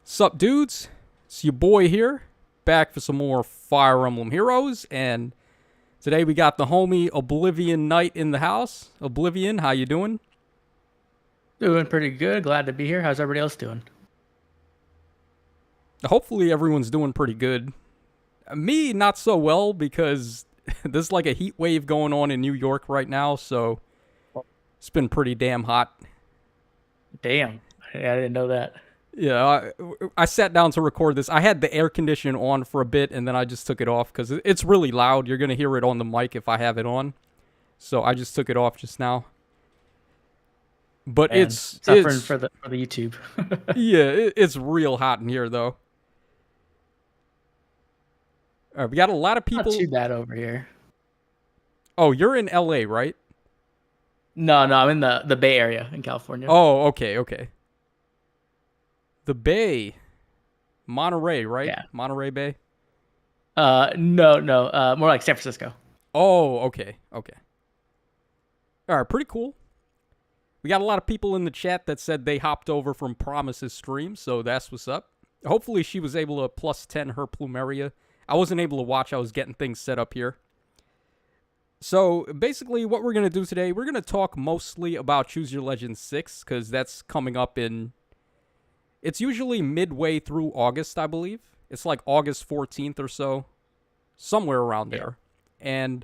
Sup, dudes? It's your boy here, back for some more Fire Emblem Heroes, and today we got the homie OblivionKnight in the house. Oblivion, how you doing? Doing pretty good. Glad to be here. How's everybody else doing? Hopefully everyone's doing pretty good. Me, not so well, because there's like a heat wave going on in New York right now, so it's been pretty damn hot. Damn. I didn't know that. Yeah, I sat down to record this. I had the air condition on for a bit, and then I just took it off because it's really loud. You're going to hear it on the mic if I have it on. So I just took it off just now. But Man, it's suffering for the YouTube. yeah, it's real hot in here, though. All right, we got a lot of people. Not too bad over here. Oh, you're in LA, right? No, I'm in the Bay Area in California. Oh, okay. The Bay. Monterey, right? Yeah. Monterey Bay? No. More like San Francisco. Oh, okay. All right, pretty cool. We got a lot of people in the chat that said they hopped over from Promise's stream, so that's what's up. Hopefully she was able to plus 10 her Plumeria. I wasn't able to watch. I was getting things set up here. So, basically, what we're going to do today, we're going to talk mostly about Choose Your Legend 6, because that's coming up in... It's usually midway through August, I believe. It's like August 14th or so. Somewhere around there. And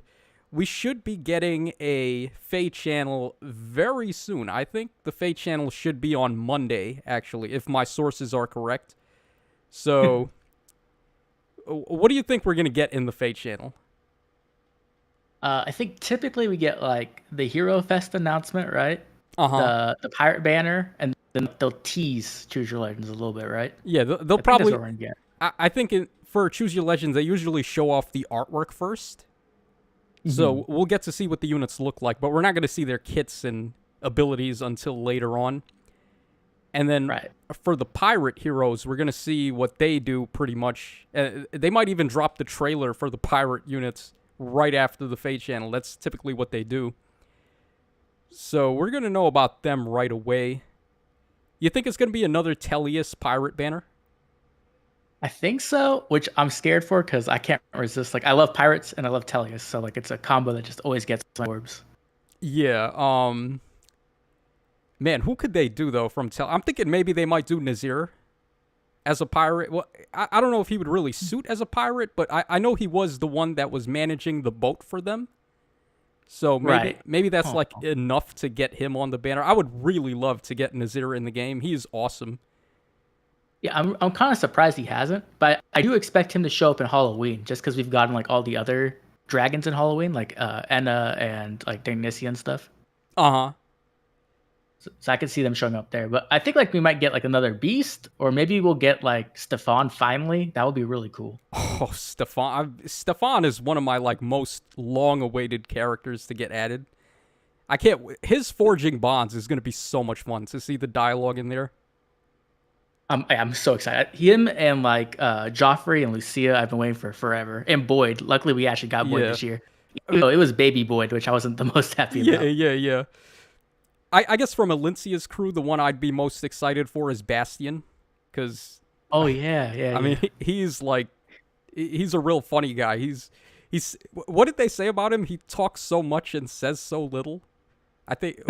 we should be getting a Fae channel very soon. I think the Fae channel should be on Monday, actually, if my sources are correct. So, what do you think we're going to get in the Fae channel? I think typically we get like the Hero Fest announcement, right? Uh-huh. The pirate banner, and then they'll tease Choose Your Legends a little bit, right? Yeah, they'll I think probably... that's what we're gonna get. I think for Choose Your Legends, they usually show off the artwork first. So we'll get to see what the units look like, but we're not going to see their kits and abilities until later on. And then for the pirate heroes, we're going to see what they do pretty much. They might even drop the trailer for the pirate units right after the Fae channel. That's typically what they do. So we're going to know about them right away. You think it's going to be another Tellius pirate banner? I think so, which I'm scared for because I can't resist. Like, I love pirates and I love Tellius, so like it's a combo that just always gets my orbs. Yeah. Man, who could they do though from I'm thinking maybe they might do Nazir as a pirate. Well, I don't know if he would really suit as a pirate, but I know he was the one that was managing the boat for them. So maybe that's like enough to get him on the banner. I would really love to get Nazir in the game. He is awesome. Yeah, I'm kind of surprised he hasn't, but I do expect him to show up in Halloween just because we've gotten like all the other dragons in Halloween, like Enna and like Dionysia and stuff. Uh-huh. So I could see them showing up there. But I think like we might get like another beast, or maybe we'll get like Stefan finally. That would be really cool. Oh, Stefan is one of my like most long-awaited characters to get added. His Forging Bonds is going to be so much fun to see the dialogue in there. I'm so excited. Him and like Joffrey and Lucia, I've been waiting for forever. And Boyd. Luckily, we actually got Boyd this year. It was baby Boyd, which I wasn't the most happy about. Yeah. I guess from Alincia's crew, the one I'd be most excited for is Bastian, because I mean, he's a real funny guy. He's what did they say about him? He talks so much and says so little. I think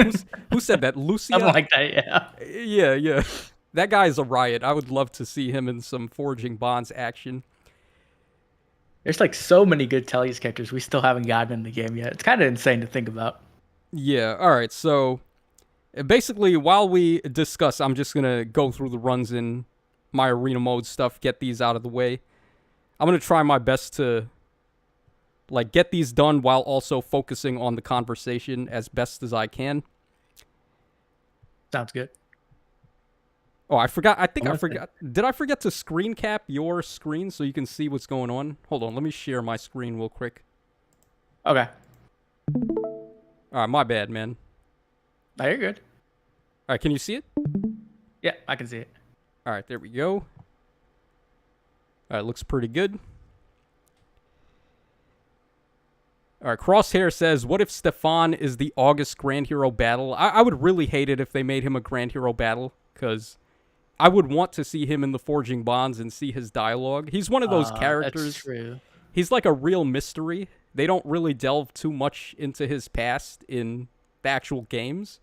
who said that? Lucia. Something like that. Yeah. That guy's a riot. I would love to see him in some Forging Bonds action. There's like so many good Tellius characters we still haven't gotten in the game yet. It's kind of insane to think about. Yeah, alright, so basically while we discuss, I'm just going to go through the runs in my arena mode stuff, get these out of the way. I'm going to try my best to like get these done while also focusing on the conversation as best as I can. Sounds good. Oh, I forgot. I forgot. Did I forget to screen cap your screen so you can see what's going on? Hold on. Let me share my screen real quick. Okay. All right. My bad, man. No, you're good. All right. Can you see it? Yeah, I can see it. All right. There we go. All right. Looks pretty good. All right. Crosshair says, what if Stefan is the August Grand Hero battle? I would really hate it if they made him a Grand Hero battle, because I would want to see him in the Forging Bonds and see his dialogue. He's one of those characters. That's true. He's like a real mystery. They don't really delve too much into his past in the actual games.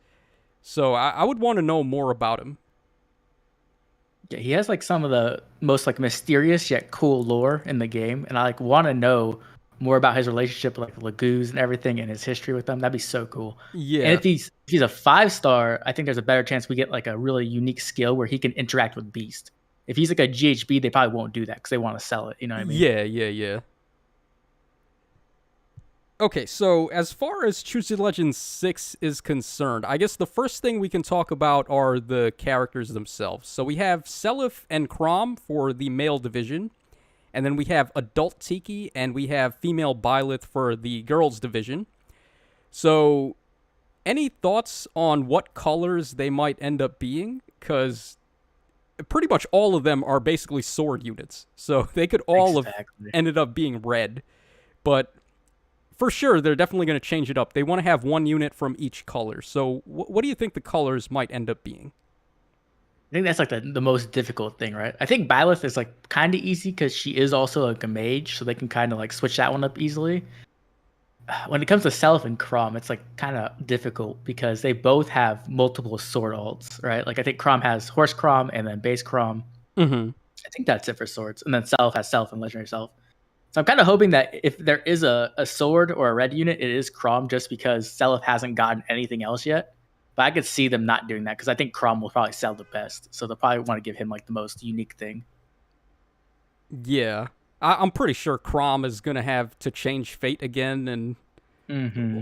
So I would want to know more about him. Yeah, he has like some of the most like mysterious yet cool lore in the game, and I like want to know more about his relationship with like Lagoos and everything and his history with them. That'd be so cool. Yeah. And if he's a 5-star, I think there's a better chance we get like a really unique skill where he can interact with Beast. If he's like a GHB, they probably won't do that because they want to sell it. You know what I mean? Yeah. Okay, so as far as Choose Your Legend 6 is concerned, I guess the first thing we can talk about are the characters themselves. So we have Seliph and Chrom for the male division, and then we have Adult Tiki, and we have Female Byleth for the girls division. So, any thoughts on what colors they might end up being? Because pretty much all of them are basically sword units, so they could all have ended up being red, but for sure, they're definitely going to change it up. They want to have one unit from each color. So what do you think the colors might end up being? I think that's like the most difficult thing, right? I think Byleth is like kind of easy because she is also like a mage, so they can kind of like switch that one up easily. When it comes to Seliph and Chrom, it's like kind of difficult because they both have multiple sword alts, right? Like I think Chrom has Horse Chrom and then Base Chrom. Mm-hmm. I think that's it for swords. And then Seliph has Self and Legendary Self. So I'm kind of hoping that if there is a sword or a red unit, it is Chrom just because Seliph hasn't gotten anything else yet. But I could see them not doing that because I think Chrom will probably sell the best. So they'll probably want to give him like the most unique thing. Yeah. I'm pretty sure Chrom is going to have to change fate again, and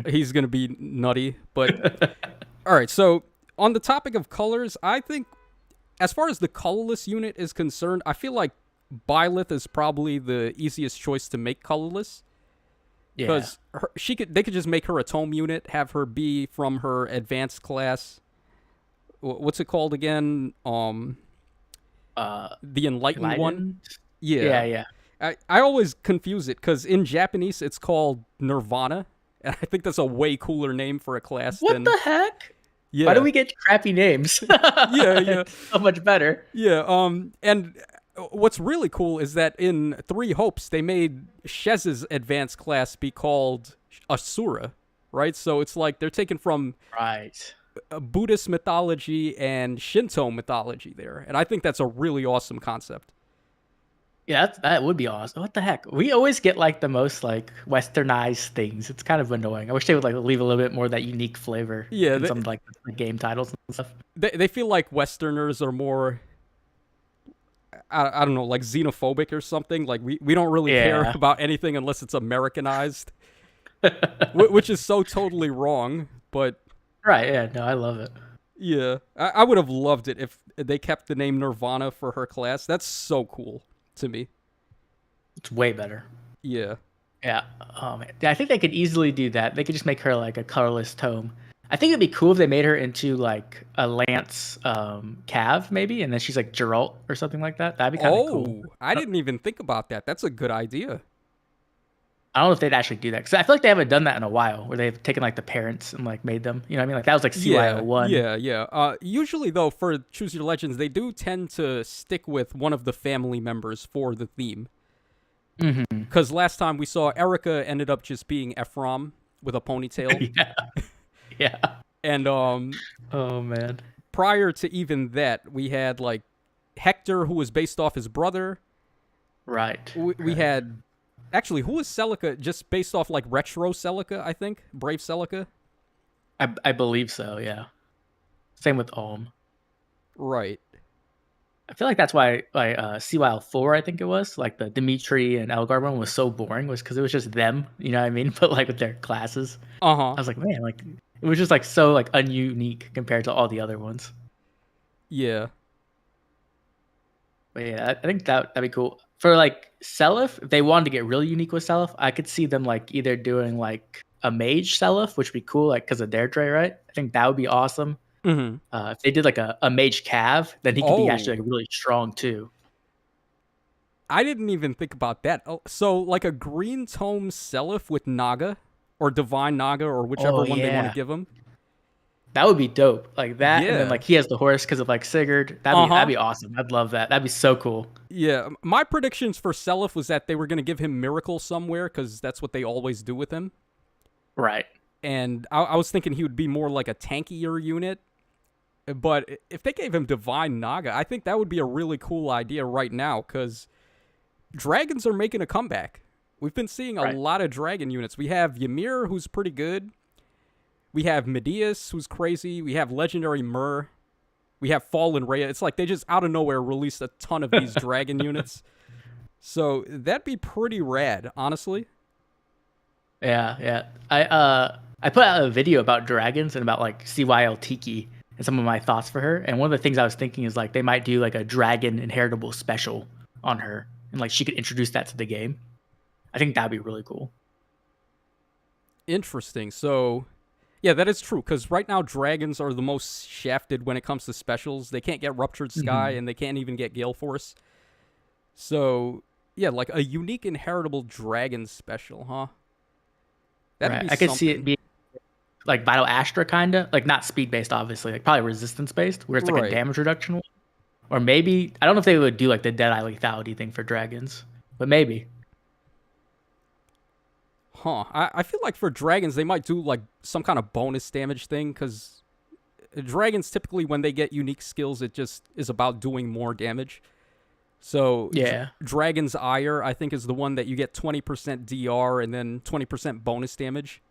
he's going to be nutty. But, all right, so on the topic of colors, I think as far as the colorless unit is concerned, I feel like Byleth is probably the easiest choice to make colorless. Because they could just make her a tome unit, have her be from her advanced class. What's it called again? The Enlightened one? Yeah. I always confuse it because in Japanese it's called Nirvana, and I think that's a way cooler name for a class. What the heck? Yeah. Why do we get crappy names? Yeah. So much better. Yeah. And what's really cool is that in Three Hopes they made Shez's advanced class be called Asura, right? So it's like they're taken from Buddhist mythology and Shinto mythology there, and I think that's a really awesome concept. Yeah, that would be awesome. What the heck? We always get like the most like westernized things. It's kind of annoying. I wish they would like leave a little bit more of that unique flavor. Yeah, in some like the game titles and stuff. They feel like Westerners are more, I don't know, like xenophobic or something. Like we don't really care about anything unless it's Americanized, which is so totally wrong. But yeah, no, I love it. Yeah, I would have loved it if they kept the name Nirvana for her class. That's so cool to me. It's way better. Yeah. Oh man, I think they could easily do that. They could just make her like a colorless tome. I think it'd be cool if they made her into like a Lance Cav maybe, and then she's like Geralt or something like that. That'd be kind of cool. I didn't even think about that. That's a good idea. I don't know if they'd actually do that because I feel like they haven't done that in a while, where they've taken like the parents and like made them. You know what I mean? Like that was like CYL1. Yeah. Usually though, for Choose Your Legends, they do tend to stick with one of the family members for the theme. Because last time we saw Erica ended up just being Ephraim with a ponytail. Yeah. And oh man. Prior to even that, we had like Hector, who was based off his brother. Right. We had. Actually, who was Celica? Just based off like retro Celica, I think? Brave Celica? I believe so, yeah. Same with Ulm. Right. I feel like that's why CYL4, I think it was, like the Dimitri and Edelgard one was so boring, was because it was just them, you know what I mean? But like with their classes. I was like, man, like it was just like so like ununique compared to all the other ones. Yeah. But yeah, I think that'd be cool. For like Seliph, if they wanted to get really unique with Seliph, I could see them like either doing like a mage Seliph, which would be cool, like because of Deirdre, right? I think that would be awesome. If they did like a mage Cav, then he could be actually like really strong too. I didn't even think about that. So like a green tome Seliph with Naga or Divine Naga or whichever one they want to give him. That would be dope. Like that, and then Yeah. like he has the horse because of like Sigurd. That'd Uh-huh. be awesome. I'd love that. That'd be so cool. Yeah. My predictions for Seliph was that they were going to give him Miracle somewhere because that's what they always do with him. Right. And I was thinking he would be more like a tankier unit. But if they gave him Divine Naga, I think that would be a really cool idea right now because dragons are making a comeback. We've been seeing a Right. lot of dragon units. We have Ymir, who's pretty good. We have Medeus, who's crazy. We have Legendary Myrrh. We have Fallen Rhea. It's like they just out of nowhere released a ton of these dragon units. So that'd be pretty rad, honestly. Yeah, yeah. I put out a video about dragons and about like CYL Tiki and some of my thoughts for her. And one of the things I was thinking is like they might do like a dragon inheritable special on her, and like she could introduce that to the game. I think that'd be really cool. Interesting. So, yeah, that is true because right now dragons are the most shafted when it comes to specials. They can't get Ruptured Sky and they can't even get Gale Force. So, yeah, like a unique inheritable dragon special, huh? That'd Right. be I could see it something. being like Vital Astra kind of like not speed based, obviously, like probably resistance based, where it's like a Right. damage reduction one. Or maybe I don't know if they would do like the Deadeye lethality thing for dragons, but maybe. Huh. I feel like for dragons, they might do like some kind of bonus damage thing because dragons typically, when they get unique skills, it just is about doing more damage. So, Yeah. Dragon's Ire, I think, is the one that you get 20% DR and then 20% bonus damage.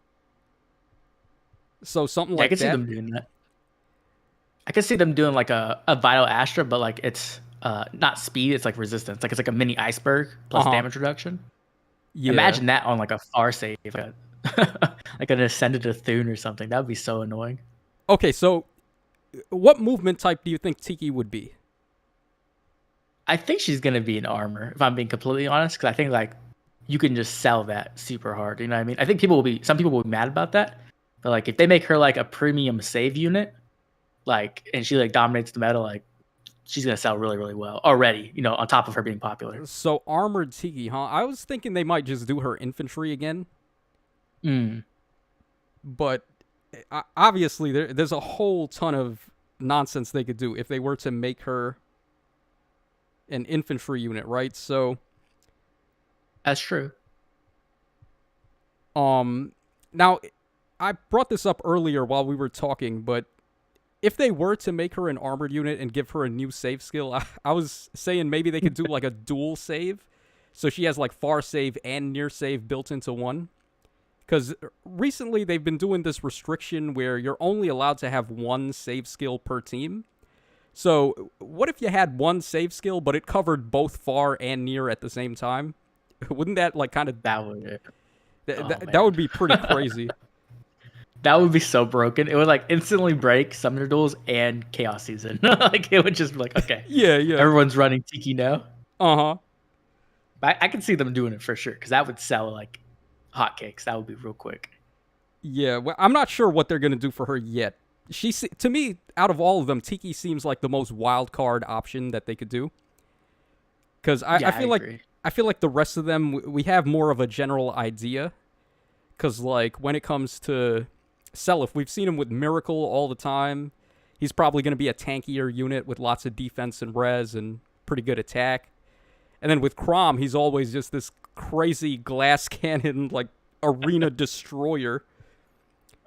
So, something Yeah, I like could see that. them doing that. I could see them doing like a Vital Astra, but like it's not speed, it's like resistance. Like it's like a mini iceberg plus Uh-huh. damage reduction. Yeah. Imagine that on like a far save, like, like an Ascended Thune or something. That would be so annoying. Okay, so what movement type do you think Tiki would be? I think she's gonna be in armor, if I'm being completely honest, because I think like you can just sell that super hard. You know what I mean? I think some people will be mad about that, but like if they make her like a premium save unit, like and she like dominates the meta, like she's gonna sell really really well already. You know, on top of her being popular. So, Armored Tiki, huh? I was thinking they might just do her infantry again, Mm. but obviously there's a whole ton of nonsense they could do if they were to make her an infantry unit, right? So, That's true. now I brought this up earlier while we were talking, but if they were to make her an armored unit and give her a new save skill, I was saying maybe they could do like a dual save, so she has like far save and near save built into one. Because recently they've been doing this restriction where you're only allowed to have one save skill per team. So, what if you had one save skill, but it covered both far and near at the same time? Wouldn't that like kind of That would. Oh, that man. would be pretty crazy? That would be so broken. It would like instantly break Summoner Duels and Chaos Season. Like it would just be like, okay, Yeah, yeah. everyone's running Tiki now. Uh huh. I can see them doing it for sure because that would sell like hotcakes. That would be real quick. Yeah, well, I'm not sure what they're gonna do for her yet. To me, out of all of them, Tiki seems like the most wild card option that they could do. Because Yeah, I feel like agree. I feel like the rest of them we have more of a general idea. Because like when it comes to Seliph, we've seen him with Miracle all the time. He's probably going to be a tankier unit with lots of defense and res and pretty good attack. And then with Crom, he's always just this crazy glass cannon like arena destroyer.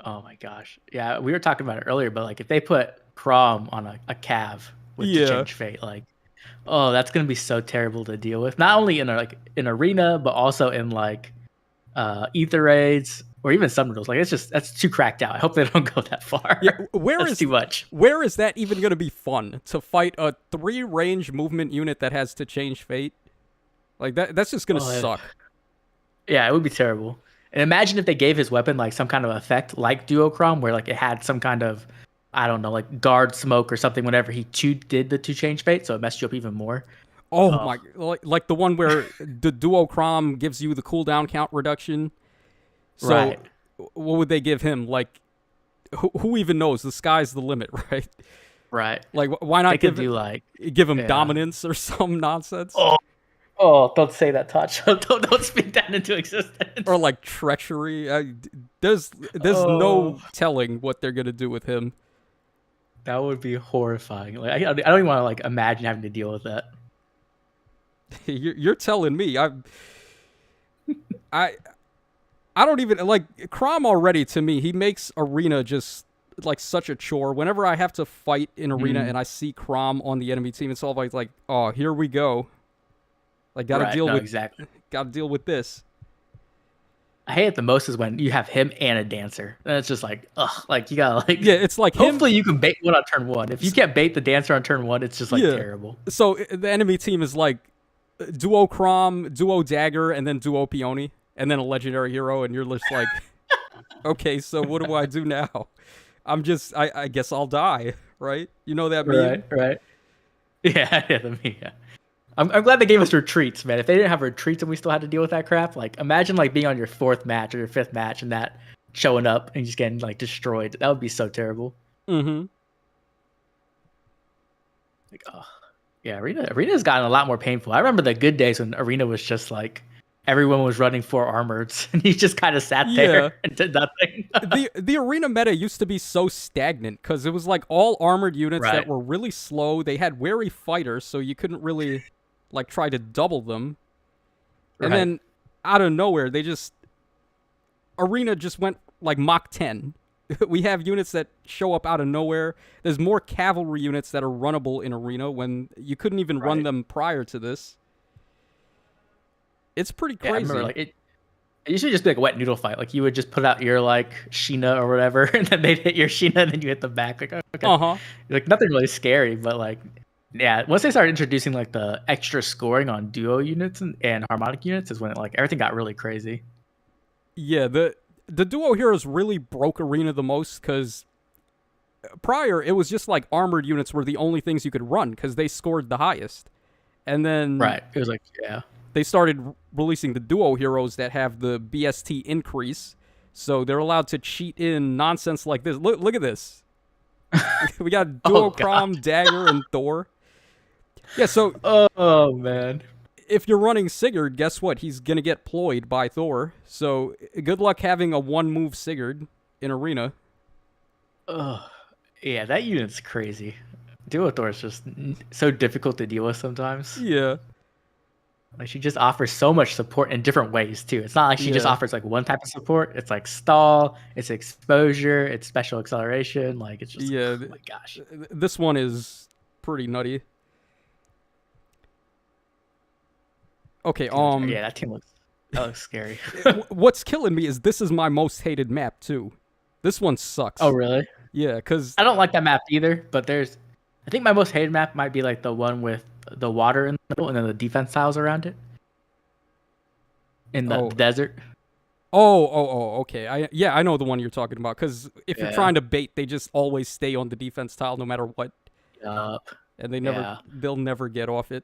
Oh my gosh. Yeah, we were talking about it earlier, but like if they put Crom on a Cav with Yeah. to change fate, like oh, that's gonna be so terrible to deal with. Not only in like an arena, but also in like ether raids or even Summoner Duels. Like that's too cracked out. I hope they don't go that far. Yeah, where That's is too much. Where is that even going to be fun to fight a 3 range movement unit that has to change fate? Like that's just going to Oh, yeah. suck. Yeah, it would be terrible. And imagine if they gave his weapon like some kind of effect like Duochrome where like it had some kind of I don't know, like guard smoke or something whenever he did the two change fate, so it messed you up even more. Oh Oh. my, like the one where the Duochrome gives you the cooldown count reduction. So Right. what would they give him? Like who even knows? The sky's the limit, right? Right. Like why not They could do like give him yeah. dominance or some nonsense? Oh, Oh, don't say that, Tacho. Don't speak that into existence. Or like treachery. There's Oh, no telling what they're gonna do with him. that would be horrifying. Like I don't even want to like imagine having to deal with that. You're telling me. I I don't even like Crom already. To me, he makes Arena just like such a chore. Whenever I have to fight in Arena and I see Crom on the enemy team, it's always like, oh, here we go. Like Right. No, exactly. gotta deal with this. I hate it the most is when you have him and a dancer. And it's just like, ugh, like you gotta like. Yeah, it's like him. Hopefully you can bait one on turn one. If you can't bait the dancer on turn one, it's just like Yeah. terrible. So the enemy team is like duo Crom, duo Dagger, and then duo Peony, and then a legendary hero, and you're just like, okay, so what do I do now? I guess I'll die, right? You know that meme? Right. Yeah, yeah, the me. Yeah. I'm glad they gave us retreats, man. If they didn't have retreats and we still had to deal with that crap, like imagine like being on your fourth match or your fifth match and that showing up and just getting like destroyed. That would be so terrible. Mm-hmm. Like, oh, yeah, Arena's gotten a lot more painful. I remember the good days when Arena was just like everyone was running 4 armoreds and he just kind of sat there and did nothing. The Arena meta used to be so stagnant because it was like all armored units that were really slow. They had wary fighters, so you couldn't really like try to double them. And then out of nowhere, Arena just went like Mach 10. We have units that show up out of nowhere. There's more cavalry units that are runnable in Arena when you couldn't even run them prior to this. It's pretty crazy. Yeah, I remember like it used to just be like a wet noodle fight. Like you would just put out your like Sheena or whatever, and then they'd hit your Sheena, and then you hit the back. Like, okay. Like nothing really scary, but like, yeah. Once they started introducing like the extra scoring on duo units and harmonic units, is when like everything got really crazy. Yeah, the duo heroes really broke Arena the most because prior it was just like armored units were the only things you could run because they scored the highest, and then it was like they started releasing the duo heroes that have the BST increase, so they're allowed to cheat in nonsense like this. Look at this. We got duo Crom, Dagger, and Thor. Yeah, so oh man. If you're running Sigurd, guess what? He's gonna get ployed by Thor. So good luck having a one-move Sigurd in Arena. Yeah, that unit's crazy. Duo Thor is just so difficult to deal with sometimes. Yeah. Like she just offers so much support in different ways too. It's not like she just offers like one type of support. It's like stall, it's exposure, it's special acceleration. Like it's just oh my gosh. This one is pretty nutty. Okay, yeah, that looks scary. What's killing me is this is my most hated map too. This one sucks. Oh really? Yeah, because I don't like that map either, but I think my most hated map might be like the one with the water in the middle and then the defense tiles around it. In the desert. Okay. I know the one you're talking about, because if you're trying to bait, they just always stay on the defense tile no matter what. And they'll never get off it.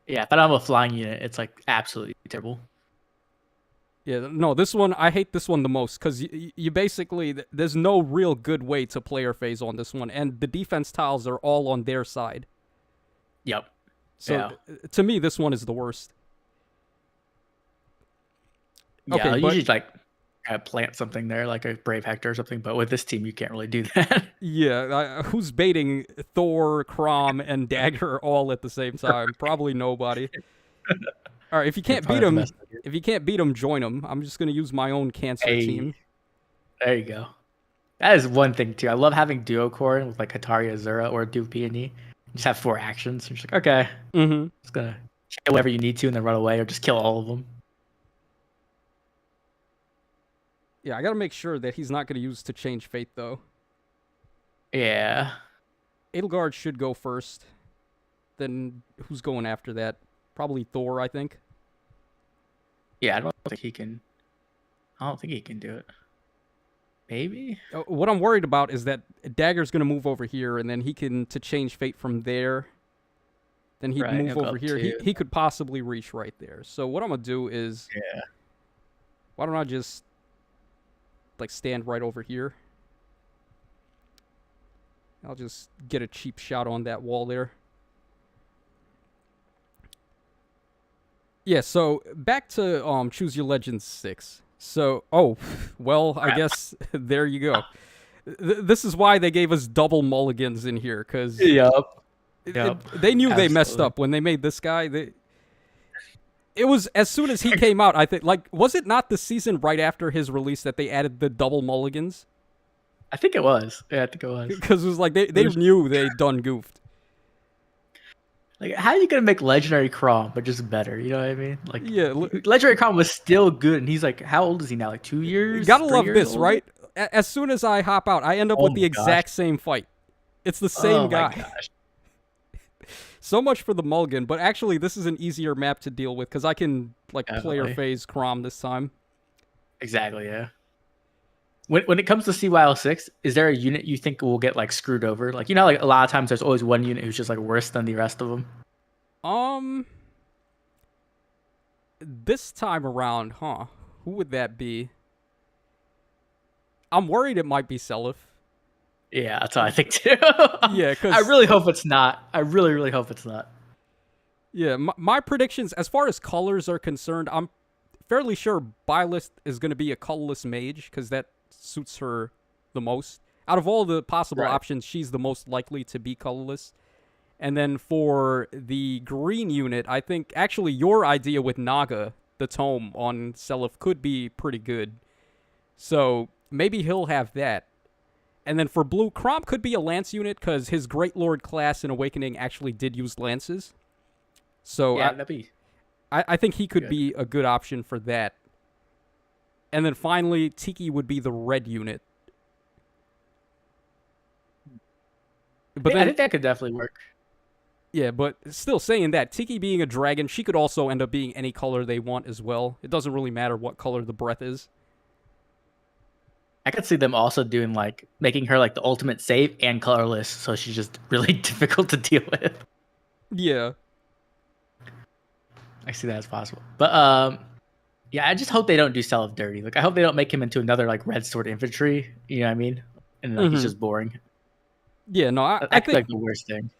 Yeah, if I don't have a flying unit, it's like absolutely terrible. Yeah, no, this one, I hate this one the most, because you basically, there's no real good way to player phase on this one, and the defense tiles are all on their side. Yep. So, to me, this one is the worst. Yeah, okay, I'll usually like plant something there, like a Brave Hector or something, but with this team, you can't really do that. Yeah, who's baiting Thor, Crom, and Dagger all at the same time? Probably nobody. All right, if you can't beat them, join them. I'm just gonna use my own cancer team. There you go. That is one thing too. I love having duo core with like Hatari Azura or Duke Peony. Just have 4 actions. You're just like, okay, just gonna kill whatever you need to and then run away, or just kill all of them. Yeah, I gotta make sure that he's not gonna use to change fate though. Yeah. Edelgard should go first. Then who's going after that? Probably Thor, I think. Yeah, I don't think he can do it. Maybe? What I'm worried about is that Dagger's going to move over here, and then he can, to change fate from there, then he'd move over here. He could possibly reach right there. So what I'm going to do is... Yeah. Why don't I just, like, stand right over here? I'll just get a cheap shot on that wall there. Yeah, so back to Choose Your Legends 6. So, well, I Crap. guess there you go. This is why they gave us double mulligans in here, because Yup. Yup. they knew they messed Absolutely. up when they made this guy. It was as soon as he came out, I think, like, was it not the season right after his release that they added the double mulligans? I think it was. Yeah, I think it was. Because it was like they knew they'd done goofed. Like, how are you gonna make Legendary Crom, but just better? You know what I mean? Like, Yeah, Legendary Crom was still good, and he's like, how old is he now? Like 2 years? gotta 3 love years this, older? right? As soon as I hop out, I end up Oh with the my gosh. exact same fight. It's the same Oh my guy. gosh. So much for the mulligan, but actually this is an easier map to deal with because I can like player Definitely. phase Crom this time. Exactly. Yeah. When it comes to CYL6, is there a unit you think will get like screwed over? Like, like a lot of times there's always one unit who's just like worse than the rest of them. Um, this time around, huh? Who would that be? I'm worried it might be Seliph. Yeah, that's what I think too. Yeah, I because really hope it's not. I really, really hope it's not. yeah, my predictions as far as colors are concerned, I'm fairly sure Bylist is going to be a colorless mage because that suits her the most. Out of all the possible Right. options, she's the most likely to be colorless. And then for the green unit, I think actually your idea with Naga, the tome on Seliph, could be pretty good. So maybe he'll have that. And then for blue, Crom could be a lance unit because his Great Lord class in Awakening actually did use lances. So Yeah, that'd be I think he could good. be a good option for that. And then finally, Tiki would be the red unit. But I then, think that could definitely work. yeah, but still saying that, Tiki being a dragon, she could also end up being any color they want as well. It doesn't really matter what color the breath is. I could see them also doing like making her like the ultimate save and colorless, so she's just really difficult to deal with. Yeah. I see that as possible. But yeah, I just hope they don't do Seliph dirty. Like I hope they don't make him into another like red sword infantry. You know what I mean? And like he's Hmm. just boring. Yeah, no, That I could be think like the worst thing.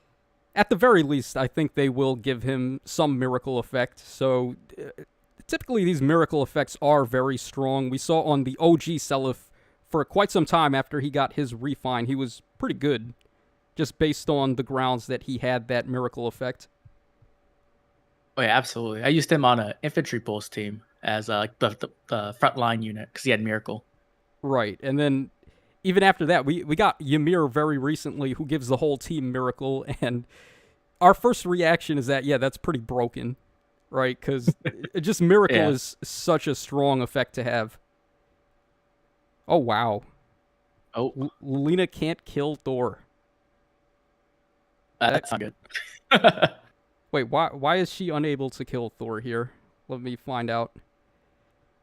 at the very least, I think they will give him some miracle effect. So typically, these miracle effects are very strong. We saw on the OG Seliph for quite some time after he got his refine, he was pretty good, just based on the grounds that he had that miracle effect. Oh yeah, absolutely. I used him on an infantry pulse team as like the front line unit because he had miracle. Right, and then even after that, we got Ymir very recently, who gives the whole team miracle, and our first reaction is that yeah, that's pretty broken, right? Because just miracle Yeah. is such a strong effect to have. Oh wow, Oh, Lena can't kill Thor. that's not good. Wait, why is she unable to kill Thor here? Let me find out.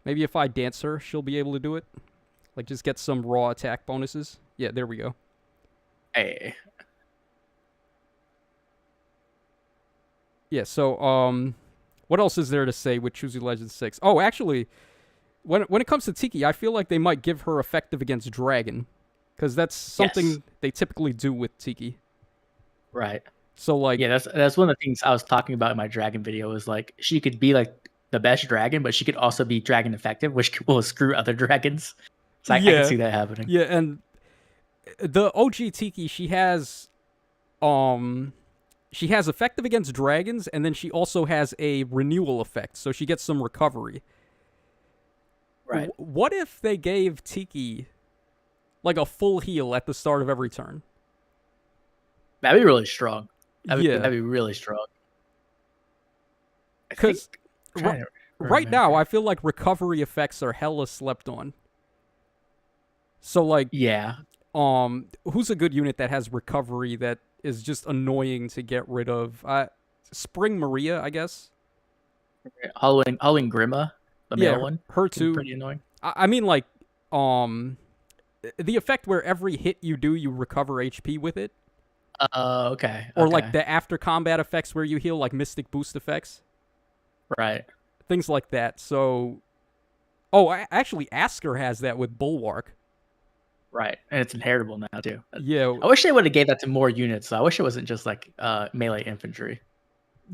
Maybe if I dance her, she'll be able to do it. Like just get some raw attack bonuses. Yeah, there we go. Hey. Yeah, so what else is there to say with Choosy Legend 6? Oh, actually, when it comes to Tiki, I feel like they might give her effective against Dragon. Because that's something Yes. they typically do with Tiki. Right. So like Yeah, that's one of the things I was talking about in my dragon video is like she could be like the best dragon, but she could also be dragon effective, which will screw other dragons. So I can yeah. see that happening. Yeah, and the OG Tiki, she has effective against dragons, and then she also has a renewal effect, so she gets some recovery. Right. What if they gave Tiki like a full heal at the start of every turn? That'd be really strong. Yeah, That'd be really strong. I think because I'm trying to right now remember. I feel like recovery effects are hella slept on. So like, Yeah. who's a good unit that has recovery that is just annoying to get rid of? Spring Maria, I guess. Halloween Grima, the Yeah, male one, her can be too. pretty annoying. I mean, like, um, the effect where every hit you do, you recover HP with it, Okay. or like Okay. the after combat effects where you heal, like Mystic Boost effects, Right. things like that. So, oh, actually, Asker has that with Bulwark. Right. And it's inheritable now too. Yeah, I wish they would have gave that to more units. So I wish it wasn't just like melee infantry.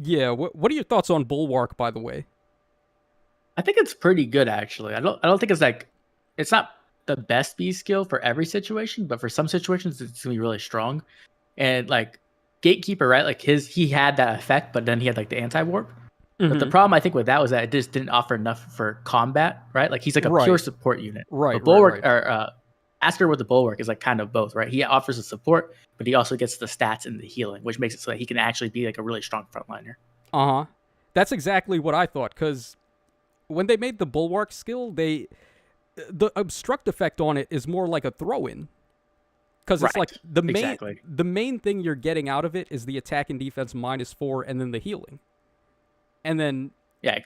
Yeah. What are your thoughts on Bulwark, by the way? I think it's pretty good actually. I don't think it's like it's not the best B skill for every situation, but for some situations it's gonna be really strong. And like Gatekeeper, right? Like he had that effect, but then he had like the anti warp. But the Mm-hmm. problem I think with that was that it just didn't offer enough for combat, right? Like he's like a pure Right. support unit. Right. But Right. Bulwark Right. or Asker with the Bulwark is like kind of both, right? He offers the support, but he also gets the stats and the healing, which makes it so that he can actually be like a really strong frontliner. Uh huh. That's exactly what I thought. Because when they made the Bulwark skill, the obstruct effect on it is more like a throw-in. Because it's like Right. Exactly. the main thing you're getting out of it is the attack and defense -4, and then the healing. And then Yeah.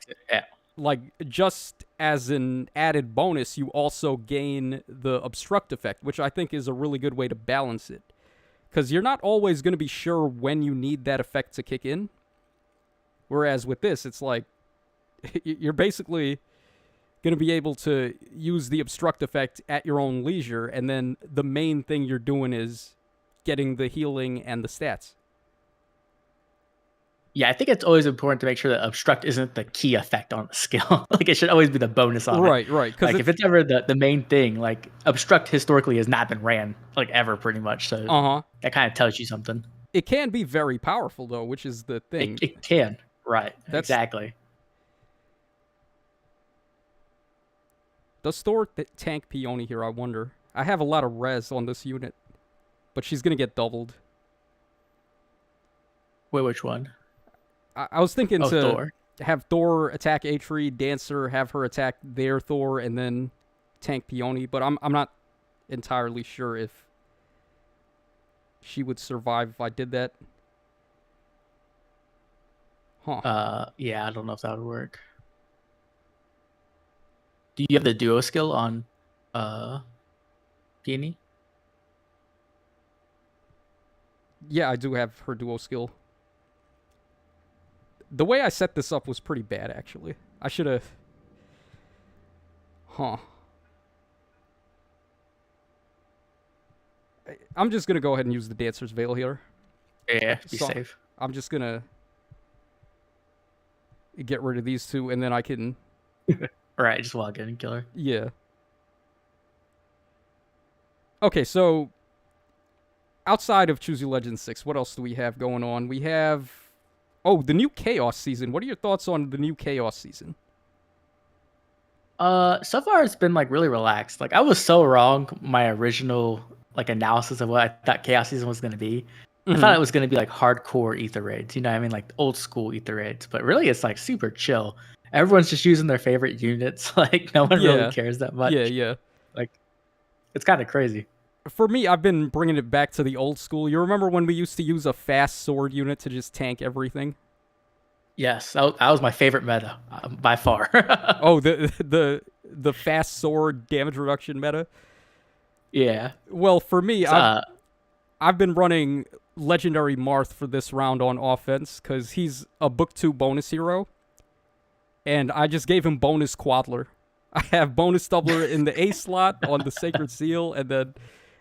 like just as an added bonus, you also gain the obstruct effect, which I think is a really good way to balance it. Because you're not always going to be sure when you need that effect to kick in. Whereas with this, it's like you're basically going to be able to use the obstruct effect at your own leisure, and then the main thing you're doing is getting the healing and the stats. Yeah, I think it's always important to make sure that obstruct isn't the key effect on the skill. Like it should always be the bonus on it. Right, right. Because Like if it's ever the main thing, like obstruct historically has not been ran like ever pretty much. So uh-huh. that kind of tells you something. It can be very powerful though, which is the thing. It can. Right. That's Exactly. does Thor tank Peony here, I wonder. I have a lot of res on this unit, but she's gonna get doubled. Wait, which one? I was thinking Oh, to Thor. have Thor attack Atri, Dancer, have her attack their Thor, and then tank Peony, but I'm not entirely sure if she would survive if I did that. Huh. Yeah, I don't know if that would work. Do you have the duo skill on Peony? Yeah, I do have her dual skill. The way I set this up was pretty bad, actually. I should have. Huh. I'm just gonna go ahead and use the Dancer's Veil here. Yeah, be So- safe. I'm just gonna get rid of these two, and then I can. Right, just log in and kill her. Yeah. Okay, so outside of Choose Your Legend 6, what else do we have going on? We have. Oh, the new Chaos season. What are your thoughts on the new Chaos season? So far it's been like really relaxed. Like I was so wrong my original like analysis of what I thought Chaos season was gonna be. I thought it was gonna be like hardcore ether raids, you know what I mean? Like old school ether raids. But really it's like super chill. Everyone's just using their favorite units. Like no one Yeah. really cares that much. Yeah. Like it's kind of crazy. For me, I've been bringing it back to the old school. You remember when we used to use a fast sword unit to just tank everything? Yes, that was my favorite meta by far. Oh, the fast sword damage reduction meta. Yeah. Well, for me, It's, I've been running Legendary Marth for this round on offense because he's a Book 2 bonus hero, and I just gave him bonus Quadler. I have bonus Doubler in the A slot on the Sacred Seal, and then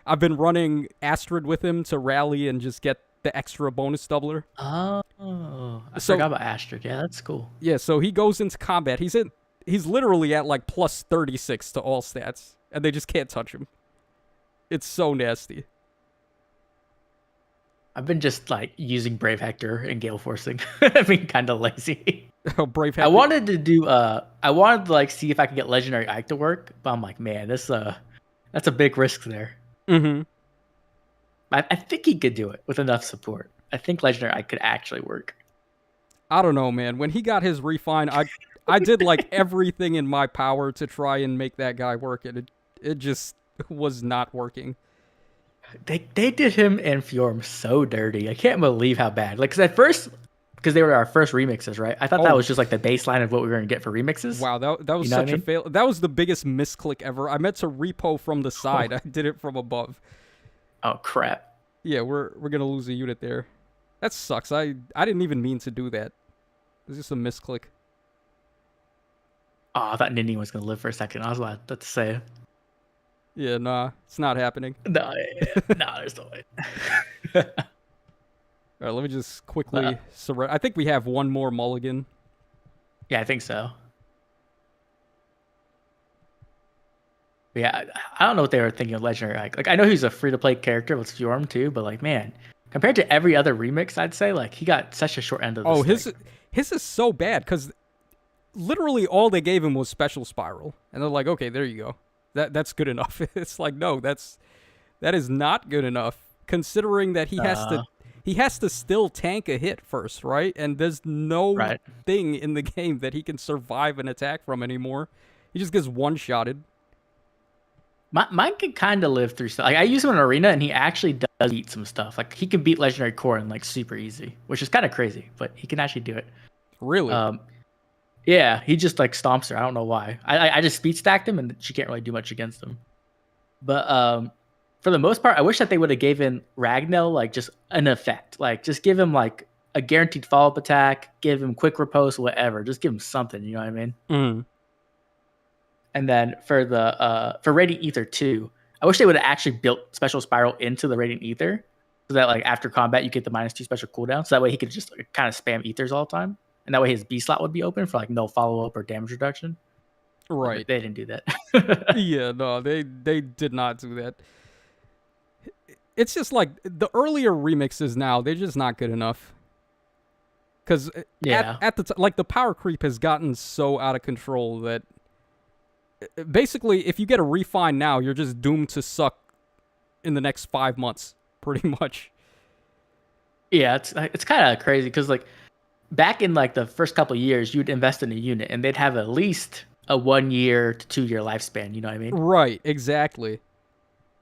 I've been running Astrid with him to rally and just get the extra bonus Doubler. I So- forgot about Astrid. Yeah, that's cool. Yeah, so he goes into combat. He's literally at like plus 36 to all stats, and they just can't touch him. It's so nasty. I've been just like using Brave Hector and Gale Forcing. I've been kind of lazy. Oh, Brave I wanted to like see if I could get Legendary Ike to work, but I'm like, man, that's a big risk there. Mm-hmm. I think he could do it with enough support. I think Legendary Ike could actually work. I don't know, man. When he got his refine, I did like everything in my power to try and make that guy work, and it just was not working. They did him and Fjorm so dirty. I can't believe how bad. Like, because they were our first remixes, right? I thought that Oh. was just like the baseline of what we were gonna get for remixes. Wow, that was You know what such I a mean? fail. That was the biggest misclick ever. I meant to repo from the side. I did it from above. Oh crap! Yeah, we're gonna lose a unit there. That sucks. I didn't even mean to do that. It was just a misclick. Oh, I thought Nini was gonna live for a second. I was about to say, Yeah, nah, it's not happening. no, no, there's no way. All right, let me just quickly Uh, surrender. I think we have one more mulligan. Yeah, I think so. But yeah, I don't know what they were thinking of Legendary Ike. Like, I know he's a free to play character with Fjorm too, but like, man, compared to every other remix, I'd say like he got such a short end of the Oh, stick. his is so bad because literally all they gave him was special spiral, and they're like, okay, there you go. That's good enough. It's like, no, that is not good enough, considering that he has to still tank a hit first, right? And there's no Right. thing in the game that he can survive an attack from anymore. He just gets one-shotted. Mine can kind of live through stuff. Like I use him in arena, and he actually does beat some stuff. Like he can beat Legendary Corrin like super easy, which is kind of crazy, but he can actually do it. Really? Yeah, he just like stomps her. I don't know why. I just speed stacked him, and she can't really do much against him. But for the most part, I wish that they would have given Ragnell like just an effect. Like just give him like a guaranteed follow up attack, give him quick riposte, whatever. Just give him something. You know what I mean? Mm. And then for Radiant Ether 2, I wish they would have actually built Special Spiral into the Radiant Ether, so that like after combat you get the -2 special cooldown. So that way he could just like, kind of spam ethers all the time, and that way his B slot would be open for like no follow up or damage reduction. Right. But they didn't do that. Yeah, no, they did not do that. It's just like the earlier remixes now, they're just not good enough. Because Yeah. at the like the power creep has gotten so out of control that basically if you get a refine now, you're just doomed to suck in the next 5 months, pretty much. Yeah, it's kind of crazy because like back in like the first couple of years, you'd invest in a unit and they'd have at least a 1 year to 2 year lifespan. You know what I mean? Right, exactly.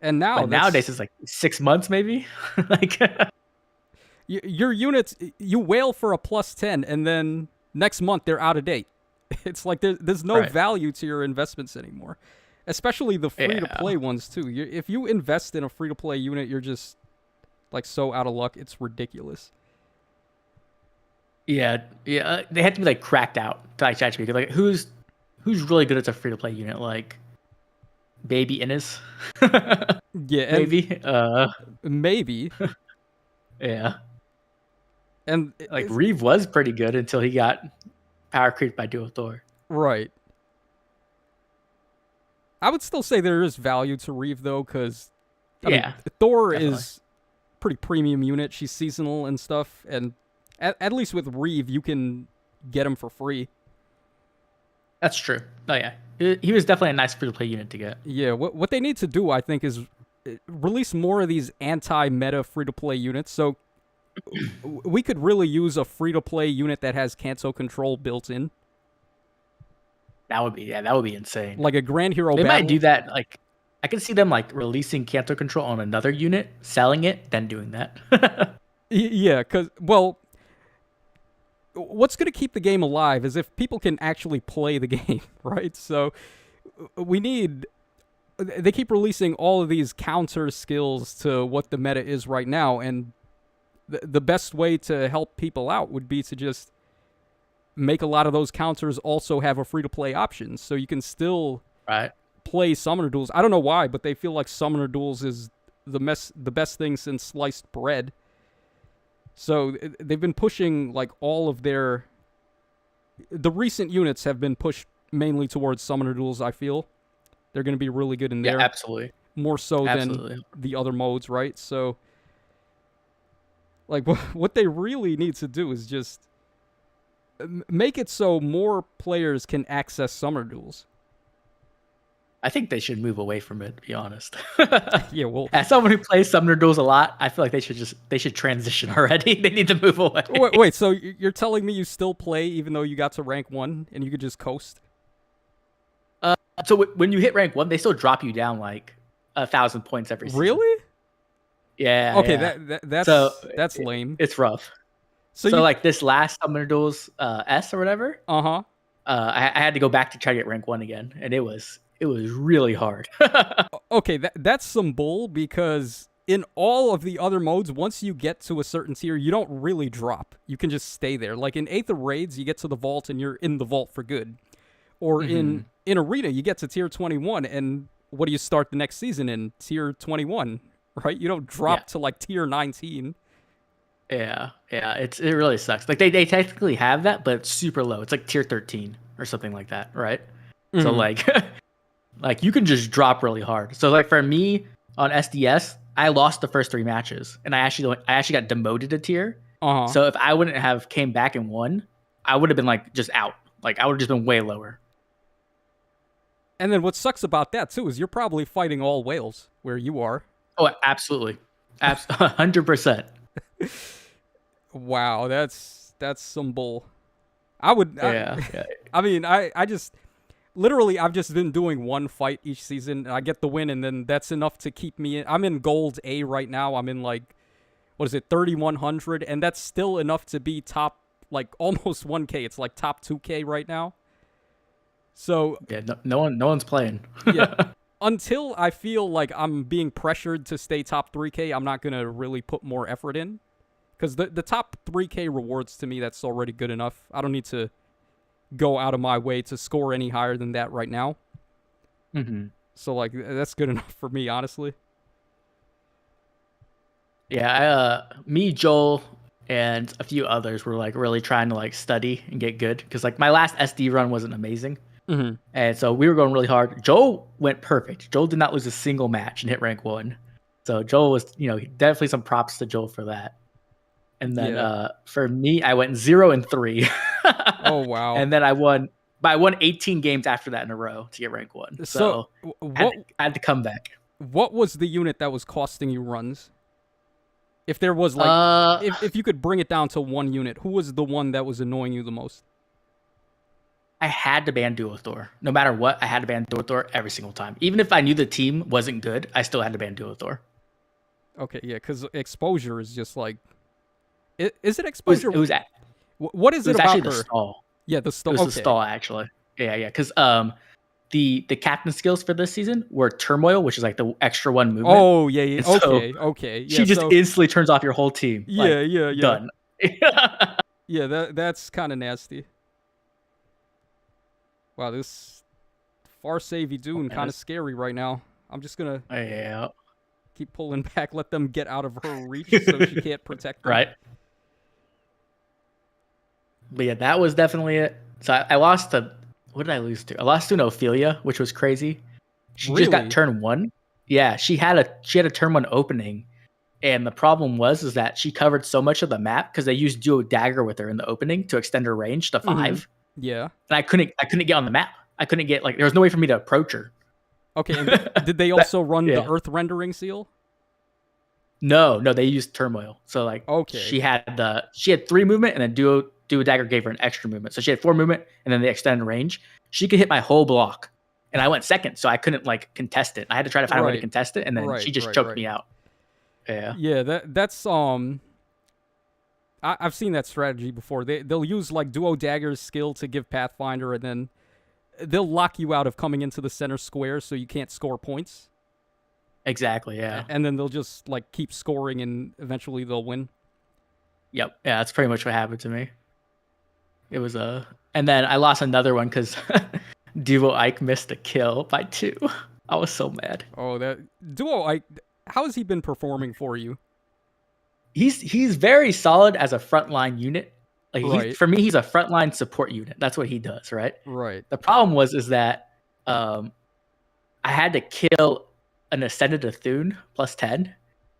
And now But nowadays it's like 6 months maybe. Like your units, you wail for a +10, and then next month they're out of date. It's like there's no Right. value to your investments anymore, especially the free to play ones too. If you invest in a free to play unit, you're just like so out of luck. It's ridiculous. yeah, they have to be like cracked out to like actually like who's really good at a free to play unit like Baby Innis. Yeah, and Maybe. maybe, Yeah. and Like Reeve was pretty good until he got power creeped by Duo Thor. right. I would still say there is value to Reeve though, because Thor definitely. is pretty premium unit. She's seasonal and stuff, and at least with Reeve, you can get him for free. That's true. Oh yeah. He was definitely a nice free to play unit to get. Yeah, what they need to do, I think, is release more of these anti-meta free-to-play units. So we could really use a free-to-play unit that has cancel control built in, That would be insane. like a Grand Hero. They Battle. might do that. Like I can see them like releasing cancel control on another unit, selling it, then doing that. Yeah, because well, what's going to keep the game alive is if people can actually play the game, right? So we need. They keep releasing all of these counter skills to what the meta is right now, and the best way to help people out would be to just make a lot of those counters also have a free-to-play option, so you can still Right. play Summoner Duels. I don't know why, but they feel like Summoner Duels is the best thing since sliced bread. So they've been pushing like all of the recent units have been pushed mainly towards Summoner Duels, I feel. They're going to be really good in there. Yeah, absolutely. More so Absolutely. than the other modes, right? So like what they really need to do is just make it so more players can access Summoner Duels. I think they should move away from it, to be honest. Yeah, well, As someone who plays Summoner Duels a lot, I feel like they should transition already. They need to move away. wait, so you're telling me you still play even though you got to rank 1 and you could just coast? So when you hit rank 1, they still drop you down like 1,000 points every season. Really? Yeah. Okay, yeah. that's lame. It's rough. So like this last Summoner Duels S or whatever, Uh-huh. I had to go back to try to get rank 1 again, and it was really hard. Okay, that's some bull, because in all of the other modes, once you get to a certain tier, you don't really drop. You can just stay there. Like in Aether Raids, you get to the vault and you're in the vault for good. Or in Arena, you get to tier 21, and what do you start the next season in? Tier 21, right? You don't drop to like tier 19. Yeah. It really sucks. Like they technically have that, but it's super low. It's like tier 13 or something like that, right? So Mhm. like like you can just drop really hard. So like for me on SDS, I lost the first 3 matches, and I actually got demoted a tier. Uh-huh. So if I wouldn't have came back and won, I would have been like just out. Like I would have just been way lower. And then what sucks about that too is you're probably fighting all whales where you are. Oh, absolutely, 100%. Wow, that's some bull. I would Yeah. I mean, I just literally I've just been doing one fight each season and I get the win and then that's enough to keep me in. I'm in gold A right now. I'm in like what is it, 3100, and that's still enough to be top like almost 1K. It's like top 2K right now. So, Yeah, no one's playing. yeah. Until I feel like I'm being pressured to stay top 3K, I'm not going to really put more effort in. Because the top 3K rewards to me, that's already good enough. I don't need to go out of my way to score any higher than that right now. hmm So, like, that's good enough for me, honestly. Yeah, me, Joel, and a few others were like really trying to like study and get good because like my last SD run wasn't amazing, Mm-hmm. and so we were going really hard. Joel went perfect. Joel did not lose a single match and hit rank 1. So Joel was, definitely some props to Joel for that. And then Yeah. for me, I went 0-3, Oh, wow. and then I won. But I won 18 games after that in a row to get rank 1. So, So what I had to come back. what was the unit that was costing you runs? If there was, like, Uh, if you could bring it down to one unit, who was the one that was annoying you the most? I had to ban Duo Thor. No matter what, I had to ban Duo Thor every single time. Even if I knew the team wasn't good, I still had to ban Duo Thor. Okay, yeah, because exposure is just like, is it It was exposure? it was What is it it was actually about the her? stall. Yeah, the It stall. was the Okay. stall actually. Yeah. Because the captain skills for this season were turmoil, which is like the extra one movement, Oh yeah, yeah. and so Okay. Yeah. she just So instantly turns off your whole team. yeah, Like yeah, yeah, done. yeah. That's kind of nasty. Wow, this far savey Dune kind of scary right now. I'm just gonna Yeah. keep pulling back, let them get out of her reach so she can't protect them. Right. But yeah, that was definitely it. So I lost to, what did I lose to? I lost to an Ophelia, which was crazy. She just got Really? turn 1. Yeah, she had a turn 1 opening, and the problem is that she covered so much of the map because they used Duo Dagger with her in the opening to extend her range to 5, Yeah. and I couldn't get on the map. I couldn't get, like, there was no way for me to approach her. Okay. And did they also run the Yeah. Earth rendering seal? No, they used turmoil. So like Okay. she had 3 movement, and then Duo Dagger gave her an extra movement. So she had 4 movement and then the extended range. She could hit my whole block. And I went second, so I couldn't like contest it. I had to try to find a way to Right. contest it, and then she just choked me out. Yeah. Yeah, that's I've seen that strategy before. They'll use like Duo Dagger's skill to give Pathfinder, and then they'll lock you out of coming into the center square so you can't score points. Exactly, yeah. And then they'll just like keep scoring, and eventually they'll win. Yep. Yeah, that's pretty much what happened to me. It was and then I lost another one because Duo Ike missed a kill by 2. I was so mad. Oh, that Duo, how has he been performing for you? He's very solid as a frontline unit. Like Right. for me, he's a frontline support unit. That's what he does, right? Right. The problem is that I had to kill an Ascended Athun plus 10,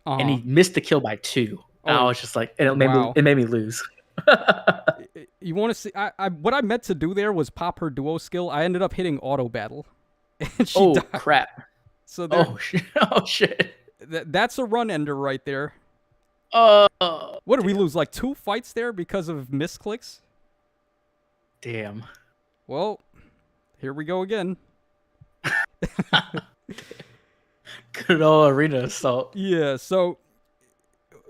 and he missed the kill by 2. And I Oh, was just like, and wow. it made me lose. You want to see? What I meant to do there was pop her duo skill. I ended up hitting auto battle, and she died. Crap! So there, Oh shit! that's a run ender right there. Oh, What did we lose? Like 2 fights there because of misclicks? damn! Well, here we go again. Good old arena assault. Yeah, so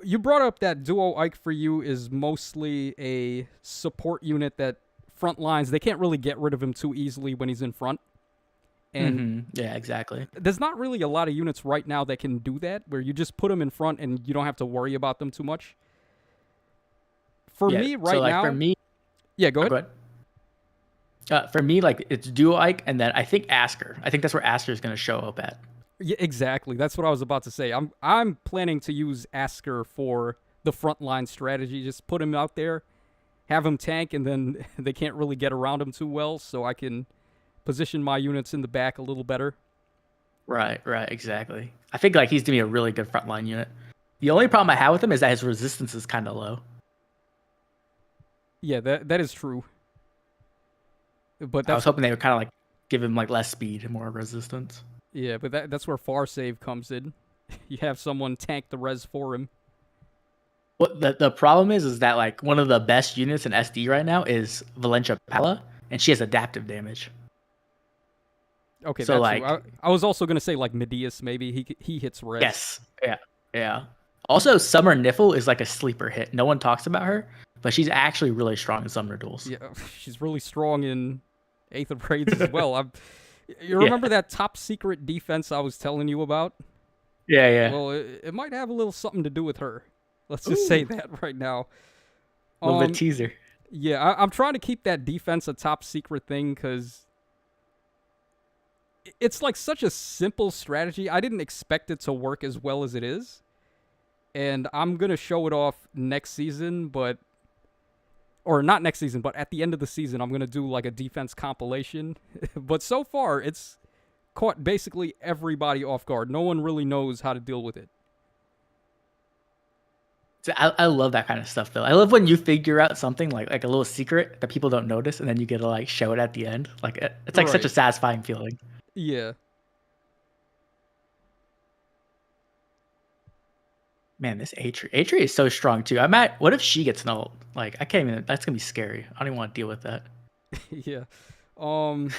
you brought up that Duo Ike for you is mostly a support unit that front lines, they can't really get rid of him too easily when he's in front. And Yeah, exactly. there's not really a lot of units right now that can do that, where you just put them in front and you don't have to worry about them too much. For me right now, for me, yeah, go ahead. go ahead. For me, like it's Duo Ike, and then I think Asker. I think that's where Asker is going to show up at. Yeah, exactly. That's what I was about to say. I'm planning to use Asker for the frontline strategy. Just put him out there, have him tank, and then they can't really get around him too well, so I can position my units in the back a little better. Right, exactly. I think like he's gonna be a really good frontline unit. The only problem I have with him is that his resistance is kind of low. Yeah, that is true. But I was hoping they would kind of like give him like less speed and more resistance. Yeah, but that's where far save comes in. You have someone tank the res for him. What the problem is that like one of the best units in SD right now is Valencia Pala, and she has adaptive damage. Okay, so that's like I was also gonna say like Medius, maybe he hits res. Yes, yeah. Also, Summer Niffle is like a sleeper hit. No one talks about her, but she's actually really strong in Summoner duels. Yeah, she's really strong in Aether raids as well. You remember that top secret defense I was telling you about? Yeah. Well, it might have a little something to do with her. Let's just say that right now. A little bit teaser. Yeah, I'm trying to keep that defense a top secret thing because it's like such a simple strategy. I didn't expect it to work as well as it is. And I'm going to show it off next season, or not next season, but at the end of the season, I'm going to do like a defense compilation. But so far, it's caught basically everybody off guard. No one really knows how to deal with it. I love that kind of stuff, though. I love when you figure out something like a little secret that people don't notice, and then you get to like show it at the end. Like it's like such a satisfying feeling. Yeah. Man, this Atri is so strong too. What if she gets nulled? Like I can't even. That's gonna be scary. I don't even want to deal with that. Yeah. I'm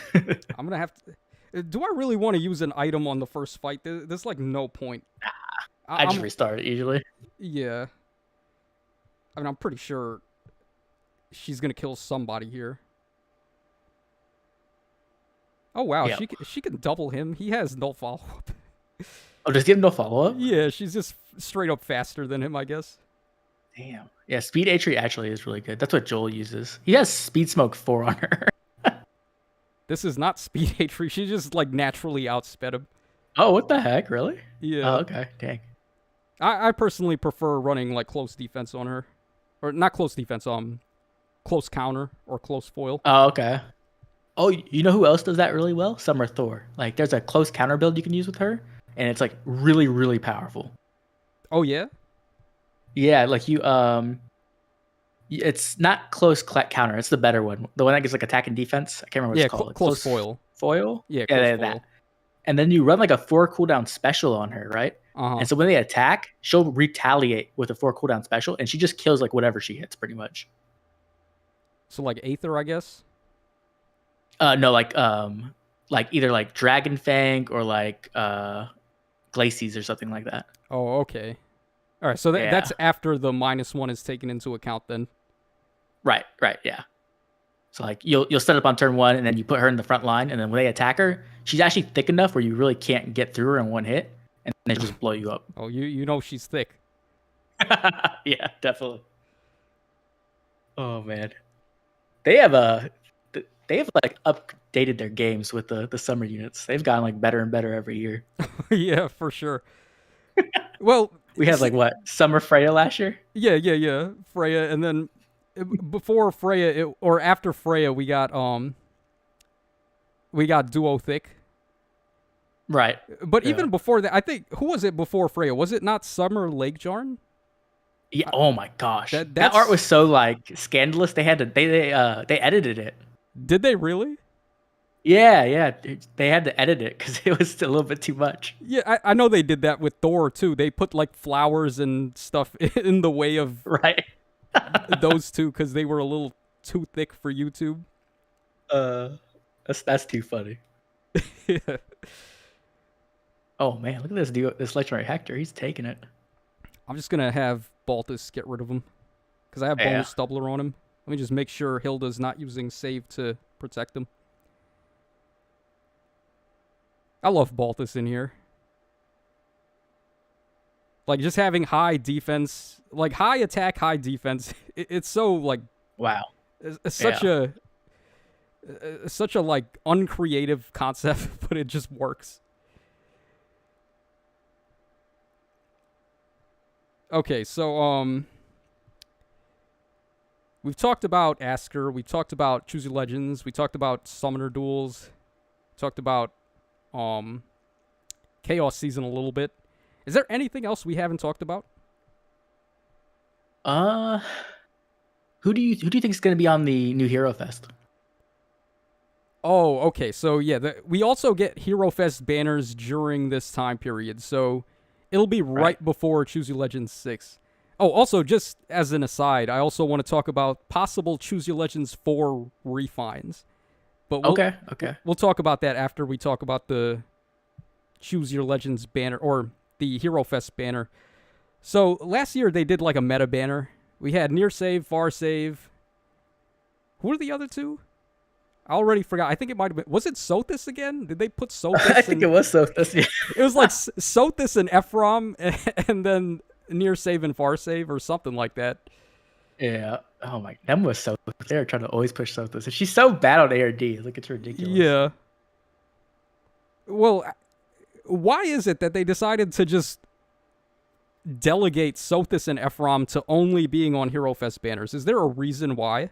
gonna have to. Do I really want to use an item on the first fight? There's like no point. I just restart it usually. Yeah. I mean, I'm pretty sure she's gonna kill somebody here. Oh wow, Yep. she can double him. He has no follow up. Oh, does he have no follow up? Yeah, she's just straight up faster than him, I guess. Damn. Yeah, Speed Atri actually is really good. That's what Joel uses. He has Speed Smoke 4 on her. This is not Speed Atri. She just like naturally outsped him. Oh, what the heck? Really? Yeah. Oh, okay. Dang. I personally prefer running like close defense on her. Or not close defense, close counter or close foil. Oh, okay. Oh, you know who else does that really well? Summer Thor. Like there's a close counter build you can use with her, and it's like really, really powerful. Oh yeah? Yeah, like it's not close counter. It's the better one. The one that gets like attack and defense. I can't remember what it's called. Close foil. Foil? Yeah, close foil. That. And then you run like a 4 cooldown special on her, right? Uh-huh. And so when they attack, she'll retaliate with a 4 cooldown special, and she just kills like whatever she hits, pretty much. So like Aether, I guess? No, like either like Dragon Fang or like Glacies or something like that. Oh, okay. All right, so that's after the -1 is taken into account then. Right, yeah. So like you'll set up on turn 1, and then you put her in the front line, and then when they attack her, she's actually thick enough where you really can't get through her in one hit, and they just blow you up. Oh, you know she's thick. Yeah, definitely. Oh man, they have like updated their games with the summer units. They've gotten like better and better every year. Yeah, for sure. Well, we had like what, Summer Freya last year? Yeah. Freya, and then before Freya or after Freya, we got Duo Thick. Right. But even before that, I think, who was it before Freya? Was it not Summer Lake Jarn? Yeah. Oh my gosh, that that's... art was so like scandalous. They had to they edited it. Did they really? Yeah. They had to edit it because it was a little bit too much. Yeah, I know they did that with Thor too. They put like flowers and stuff in the way of those two because they were a little too thick for YouTube. That's too funny. Yeah. Oh man, look at this dude, this legendary Hector. He's taking it. I'm just gonna have Baltus get rid of him because I have bonus doubler on him. Let me just make sure Hilda's not using save to protect him. I love Baltus in here. Like just having high defense, like high attack, high defense. It's so like wow. It's such a like uncreative concept, but it just works. Okay, so we've talked about Asker. We've talked about Choose Your Legends. We talked about Summoner Duels. Talked about Chaos Season a little bit. Is there anything else we haven't talked about? Who do you think is going to be on the new Hero Fest? Oh, okay. So yeah, we also get Hero Fest banners during this time period. So it'll be right before Choose Your Legends 6. Oh, also, just as an aside, I also want to talk about possible Choose Your Legends 4 refines. But Okay. We'll talk about that after we talk about the Choose Your Legends banner, or the Hero Fest banner. So last year they did like a meta banner. We had near save, far save. Who are the other two? I already forgot. I think it might have been. Was it Sothis again? Did they put Sothis? I think it was Sothis. Yeah. It was like Sothis and Ephraim, and then near save and far save, or something like that. Yeah. Oh my. Them was Sothis. They're trying to always push Sothis. And she's so bad on ARD. Like, it's ridiculous. Yeah. Well, why is it that they decided to just delegate Sothis and Ephraim to only being on Hero Fest banners? Is there a reason why?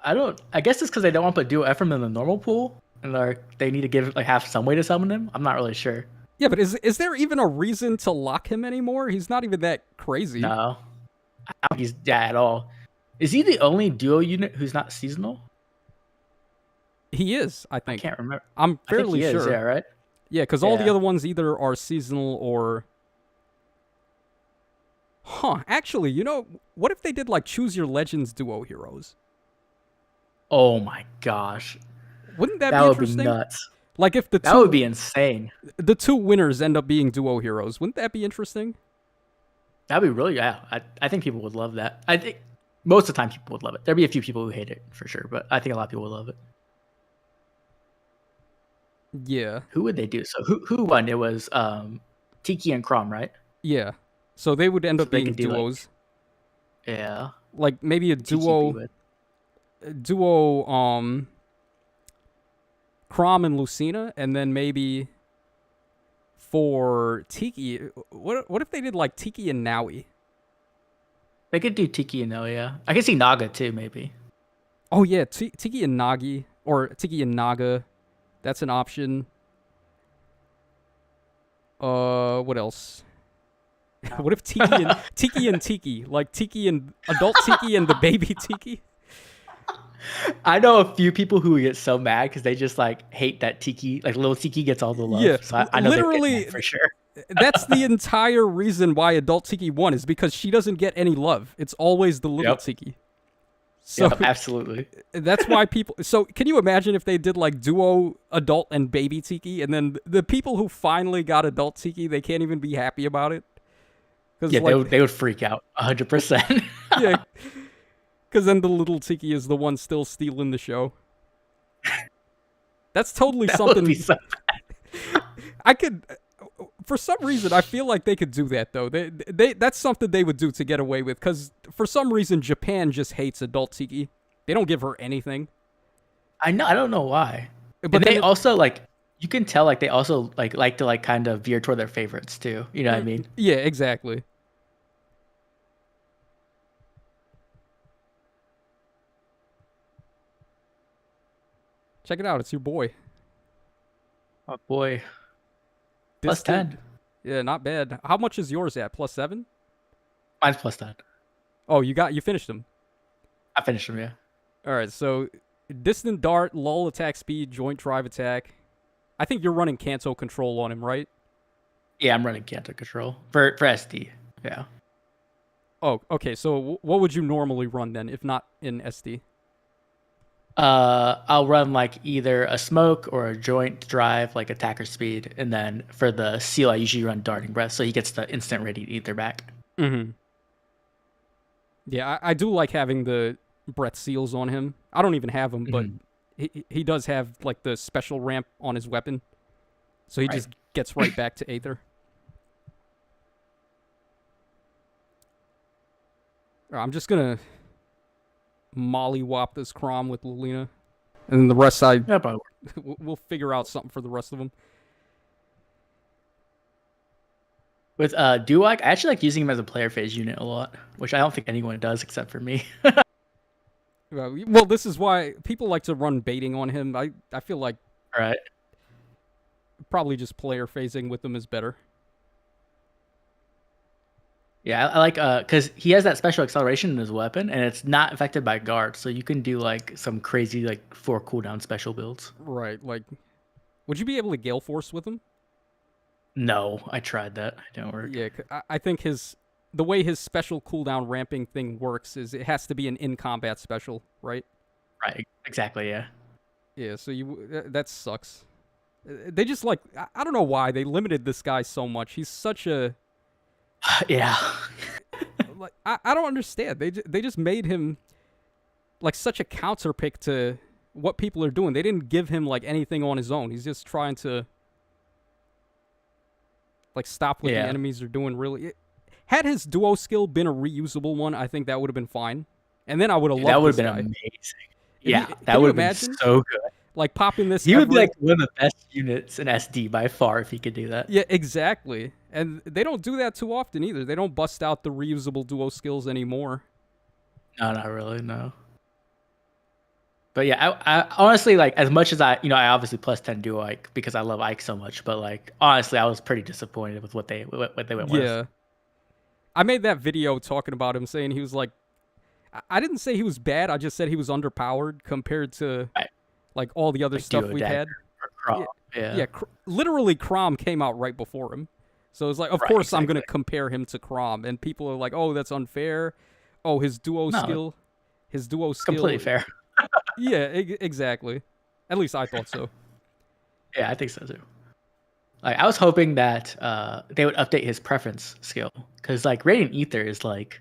I guess it's because they don't want to put Duo Ephraim in the normal pool, and they need to have some way to summon him. I'm not really sure. Yeah, but is there even a reason to lock him anymore? He's not even that crazy. No, I don't think he's at all. Is he the only duo unit who's not seasonal? He is, I think. I can't remember. I'm fairly sure. sure. Yeah, right. Yeah, because all the other ones either are seasonal or... Actually, what if they did like Choose Your Legends duo heroes? Oh my gosh. Wouldn't that be would interesting? Be nuts. Like if that would be insane. The two winners end up being duo heroes. Wouldn't that be interesting? That'd be really, yeah. I think people would love that. I think most of the time people would love it. There'd be a few people who hate it for sure, but I think a lot of people would love it. Yeah. Who would they do? So who won? It was Tiki and Crom, right? Yeah. So they would end up being duos. Yeah. Like maybe a duo Crom and Lucina, and then maybe for Tiki, what if they did like Tiki and Naui? They could do Tiki and Naui, yeah. I could see Naga too, maybe. Oh yeah, Tiki and Nagi, or Tiki and Naga. That's an option. What else? What if Tiki and Tiki, like Tiki and adult Tiki and the baby Tiki? I know a few people who get so mad because they just like hate that Tiki, like little Tiki gets all the love. Yeah, so I know literally for sure. That's the entire reason why adult Tiki won, is because she doesn't get any love. It's always the little Tiki. So absolutely. That's why people. So can you imagine if they did like duo adult and baby Tiki, and then the people who finally got adult Tiki, they can't even be happy about it? Yeah, like, they would freak out 100%. Yeah. Because then the little Tiki is the one still stealing the show. That's totally something. Would be so bad. I could, for some reason, I feel like they could do that though. That's something they would do to get away with. Because for some reason, Japan just hates adult Tiki. They don't give her anything. I know. I don't know why. But and they also like. You can tell like they also like to like kind of veer toward their favorites too. You know what I mean? Yeah, exactly. Check it out. It's your boy. Oh, boy. Plus 10. Yeah, not bad. How much is yours at? Plus 7? Mine's plus 10. Oh, you finished them. I finished them, yeah. All right, so distant dart, lull attack speed, joint drive attack. I think you're running Kanto control on him, right? Yeah, I'm running Kanto control for SD. Yeah. Oh, okay. So what would you normally run then, if not in SD? I'll run like either a smoke or a joint drive, like attacker speed, and then for the seal, I usually run darting breath, so he gets the instant radiant ether back. Mm-hmm. Yeah, I do like having the breath seals on him. I don't even have him, but he does have like the special ramp on his weapon, so he just gets right back to Aether. I'm just gonna mollywop this Crom with Lilina, and then the rest we'll figure out something for the rest of them. With Duwak, I actually like using him as a player phase unit a lot, which I don't think anyone does except for me. Well, this is why people like to run baiting on him. I feel like Right. probably just player phasing with him is better. Yeah, I like because he has that special acceleration in his weapon, and it's not affected by guard, so you can do like some crazy like 4 cooldown special builds. Right. Like, would you be able to Gale Force with him? No, I tried that. It didn't work. Yeah, I think the way his special cooldown ramping thing works is it has to be an in combat special, right? Right. Exactly. Yeah. Yeah. So that sucks. They just like I don't know why they limited this guy so much. He's such a Yeah. like I don't understand. They just made him like such a counter pick to what people are doing. They didn't give him like anything on his own. He's just trying to like stop what the enemies are doing. Really, had his duo skill been a reusable one, I think that would have been fine. And then I would have loved That would this have been guy. amazing. That would have been so good. Like popping this. He would be like one of the best units in SD by far if he could do that. Yeah, exactly. And they don't do that too often either. They don't bust out the reusable duo skills anymore. No, not really. No. But yeah, I honestly like as much as I obviously plus 10 duo Ike because I love Ike so much. But like honestly, I was pretty disappointed with what they went with. Yeah, I made that video talking about him, saying he was like, I didn't say he was bad. I just said he was underpowered compared to like all the other like stuff we've had. Yeah. Literally, Crom came out right before him, so it's like, of course, I'm gonna compare him to Crom, and people are like, oh, that's unfair. Oh, his duo skill, completely fair. Yeah, exactly. At least I thought so. Yeah, I think so too. Like I was hoping that they would update his preference skill because like Radiant Ether is like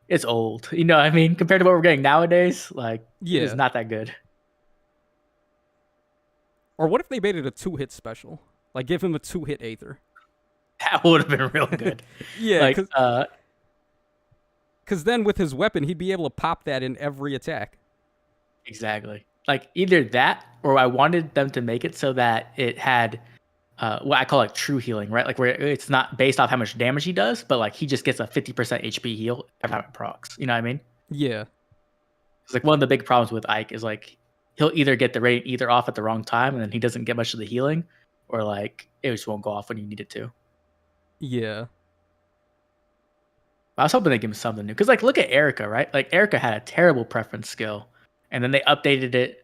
it's old. You know what I mean? Compared to what we're getting nowadays, like it's not that good. Or what if they made it a 2-hit special? Like give him a 2-hit Aether. That would have been real good. Yeah, like, because then with his weapon, he'd be able to pop that in every attack. Exactly. Like either that, or I wanted them to make it so that it had what I call like true healing, right? Like where it's not based off how much damage he does, but like he just gets a 50% HP heal every time it procs. You know what I mean? Yeah. It's like one of the big problems with Ike is like he'll either get the Radiant Ether off at the wrong time and then he doesn't get much of the healing, or like it just won't go off when you need it to. Yeah. I was hoping they give him something new. Because like look at Erica, right? Like Erica had a terrible preference skill. And then they updated it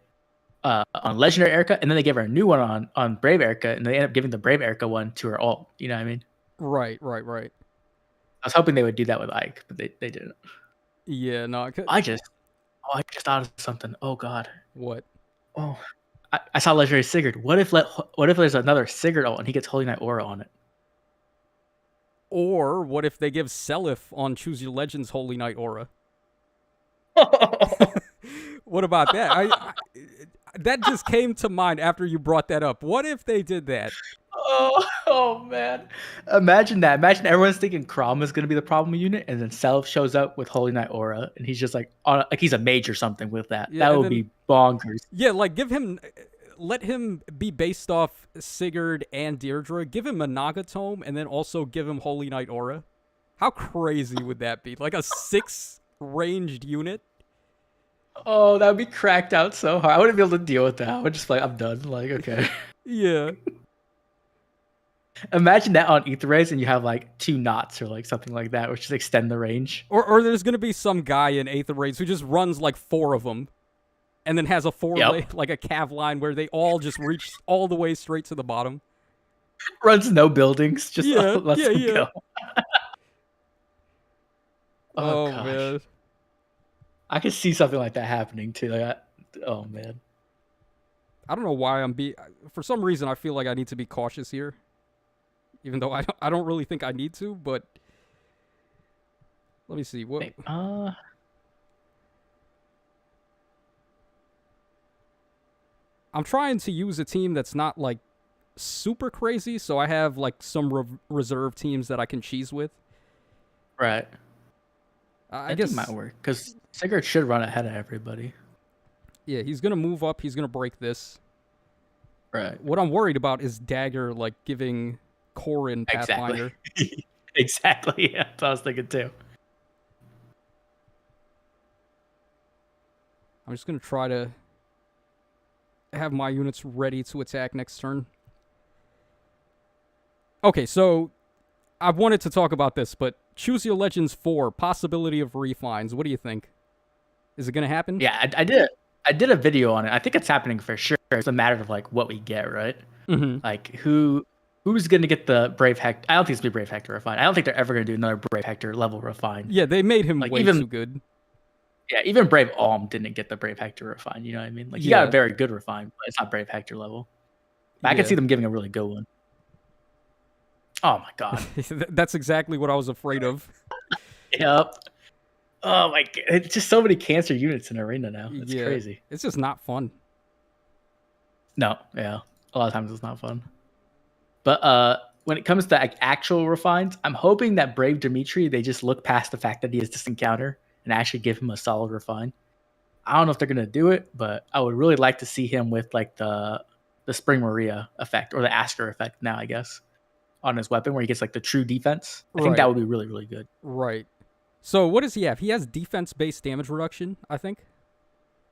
on Legendary Erica, and then they gave her a new one on Brave Erica, and they ended up giving the Brave Erica one to her ult. You know what I mean? Right. I was hoping they would do that with Ike, but they didn't. Yeah, no. I just thought of something. Oh God. What? Oh, I saw Legendary Sigurd. What if there's another Sigurd ult and he gets Holy Knight Aura on it? Or what if they give Seliph on Choose Your Legends Holy Knight Aura? What about that? That just came to mind after you brought that up. What if they did that? Oh man. Imagine that. Imagine everyone's thinking Crom is going to be the problem unit, and then Self shows up with Holy Knight Aura, and he's just like he's a mage or something with that. Yeah, that would be bonkers. Yeah, like let him be based off Sigurd and Deirdre. Give him a Nagatome, and then also give him Holy Knight Aura. How crazy would that be? Like a 6 ranged unit? Oh, that would be cracked out so hard. I wouldn't be able to deal with that. I would just be like, I'm done. Like, okay. Yeah. Imagine that on Ether Rays and you have like 2 knots or like something like that, which just extend the range. Or there's gonna be some guy in Aether Raids who just runs like 4 of them, and then has a 4-way like a cav line where they all just reach all the way straight to the bottom. Runs no buildings, just lets them go. Oh man. I could see something like that happening too. Like, oh man. I don't know why for some reason I feel like I need to be cautious here. Even though I don't really think I need to, but let me see. What I'm trying to use a team that's not like super crazy, so I have like some reserve teams that I can cheese with. Right. I guess it might work because Sigurd should run ahead of everybody. Yeah, he's gonna move up. He's gonna break this. Right. What I'm worried about is Dagger like giving Corrin Pathfinder. Exactly. Exactly. Yeah, that's what I was thinking too. I'm just going to try to have my units ready to attack next turn. Okay, so I wanted to talk about this, but Choose Your Legends 4, possibility of refines. What do you think? Is it going to happen? Yeah, I did a video on it. I think it's happening for sure. It's a matter of like what we get, right? Mm-hmm. Like who's gonna get the Brave Hector? I don't think it's gonna be Brave Hector refined. I don't think they're ever gonna do another Brave Hector level refined. Yeah, they made him Like way even too good. yeah, even Brave Alm didn't get the Brave Hector refined. You know what I mean? Like he Yeah. got a very good refine, but it's not Brave Hector level. But I could Yeah. see them giving a really good one. Oh my god. That's exactly what I was afraid of. Yep. Oh my god. It's just so many cancer units in Arena now. It's Yeah. crazy. It's just not fun. No, yeah. A lot of times it's not fun. But when it comes to like actual refines, I'm hoping that Brave Dimitri, they just look past the fact that he has this encounter and actually give him a solid refine. I don't know if they're gonna do it, but I would really like to see him with like the Spring Maria effect or the Asker effect now, I guess, on his weapon where he gets like the true defense. I think that Right. would be really, really good. Right. So what does he have? He has defense-based damage reduction, I think.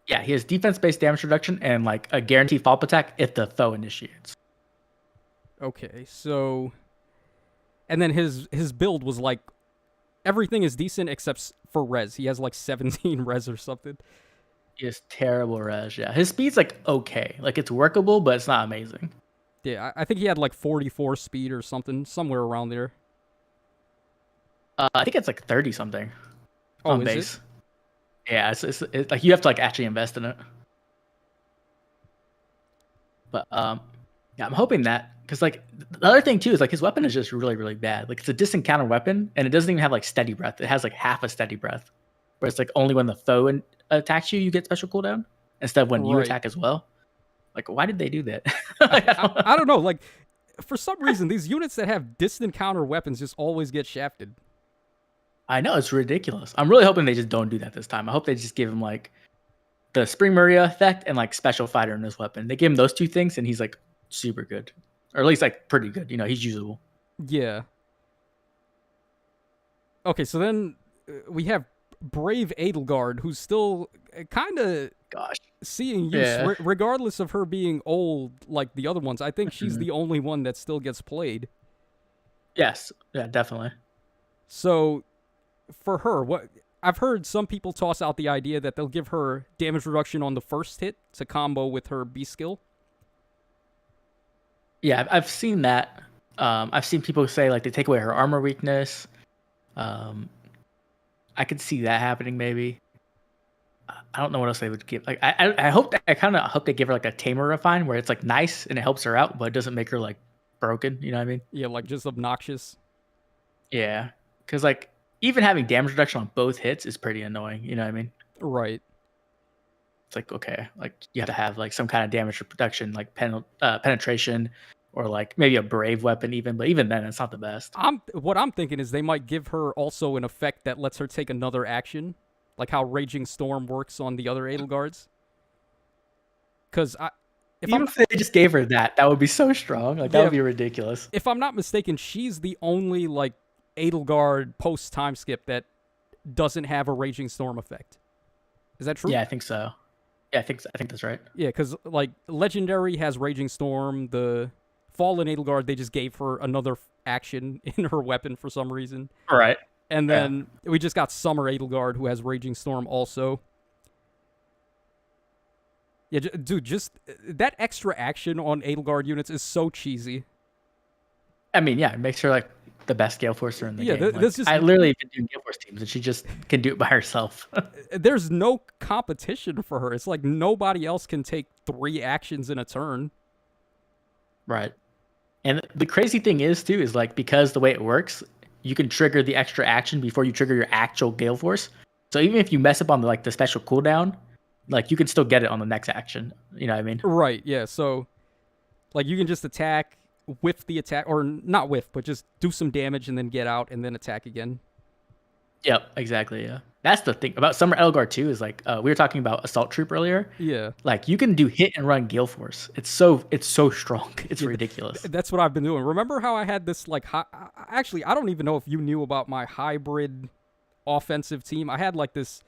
Yeah, he has defense-based damage reduction and like a guaranteed follow-up attack if the foe initiates. Okay, so... And then his build was like... Everything is decent except for res. He has like 17 res or something. He has terrible res, yeah. His speed's like okay. Like it's workable, but it's not amazing. Yeah, I think he had like 44 speed or something, somewhere around there. I think it's like 30 something Oh, on is base. it? Yeah, it's like you have to like actually invest in it. But yeah, I'm hoping that because like the other thing too is like his weapon is just really really bad. Like it's a distant counter weapon and it doesn't even have like steady breath. It has like half a steady breath, where it's like only when the foe attacks you get special cooldown instead of when you Right. attack as well. Like why did they do that? I don't know. Like, for some reason, these units that have distant counter weapons just always get shafted. I know it's ridiculous. I'm really hoping they just don't do that this time. I hope they just give him like the Spring Maria effect and like special fighter in his weapon. They give him those two things and he's like super good, or at least like pretty good. You know, he's usable. Yeah. Okay, so then we have Brave Edelgard, who's still kind of Gosh. seeing use, Yeah. regardless of her being old like the other ones. I think she's Mhm. the only one that still gets played. Yes. Yeah, definitely. So, for her, what I've heard some people toss out the idea that they'll give her damage reduction on the first hit to combo with her B skill. Yeah, I've seen that. I've seen people say like they take away her armor weakness. I could see that happening maybe. I don't know what else they would give. Like I hope I kind of hope they give her like a tamer refine where it's like nice and it helps her out, but it doesn't make her like broken. You know what I mean? Yeah, like just obnoxious. Yeah, because like even having damage reduction on both hits is pretty annoying. You know what I mean? Right. It's like okay, like you have to have like some kind of damage reduction, like penetration, or like maybe a brave weapon even. But even then, it's not the best. What I'm thinking is they might give her also an effect that lets her take another action, like how Raging Storm works on the other Edelgards. Because Even if they just gave her that, that would be so strong. Like that Yeah. would be ridiculous. if I'm not mistaken, she's the only like Edelgard post time skip that doesn't have a Raging Storm effect. Is that true? Yeah, I think so. Yeah, I think that's right. Yeah, because like Legendary has Raging Storm. The Fallen Edelgard, they just gave her another action in her weapon for some reason. All right. And Yeah. then we just got Summer Edelgard, who has Raging Storm also. Yeah, dude, just that extra action on Edelgard units is so cheesy. I mean, yeah, it makes her like the best Gale Forcer in the Yeah, game. Like, this is- I literally been doing Gale Force teams, and she just can do it by herself. There's no competition for her. It's like nobody else can take 3 actions in a turn. Right. And the crazy thing is too is like because the way it works, you can trigger the extra action before you trigger your actual Gale Force. So even if you mess up on the special cooldown, like you can still get it on the next action. You know what I mean? Right, yeah. So, like, you can just attack, whiff the attack, or not whiff, but just do some damage and then get out and then attack again. Yep, exactly. Yeah. That's the thing about Summer Edelgard too. Is like we were talking about Assault Troop earlier. Yeah. Like you can do hit and run Gale Force. It's so strong. It's ridiculous. That's what I've been doing. Remember how I had this like actually, I don't even know if you knew about my hybrid offensive team. I had like this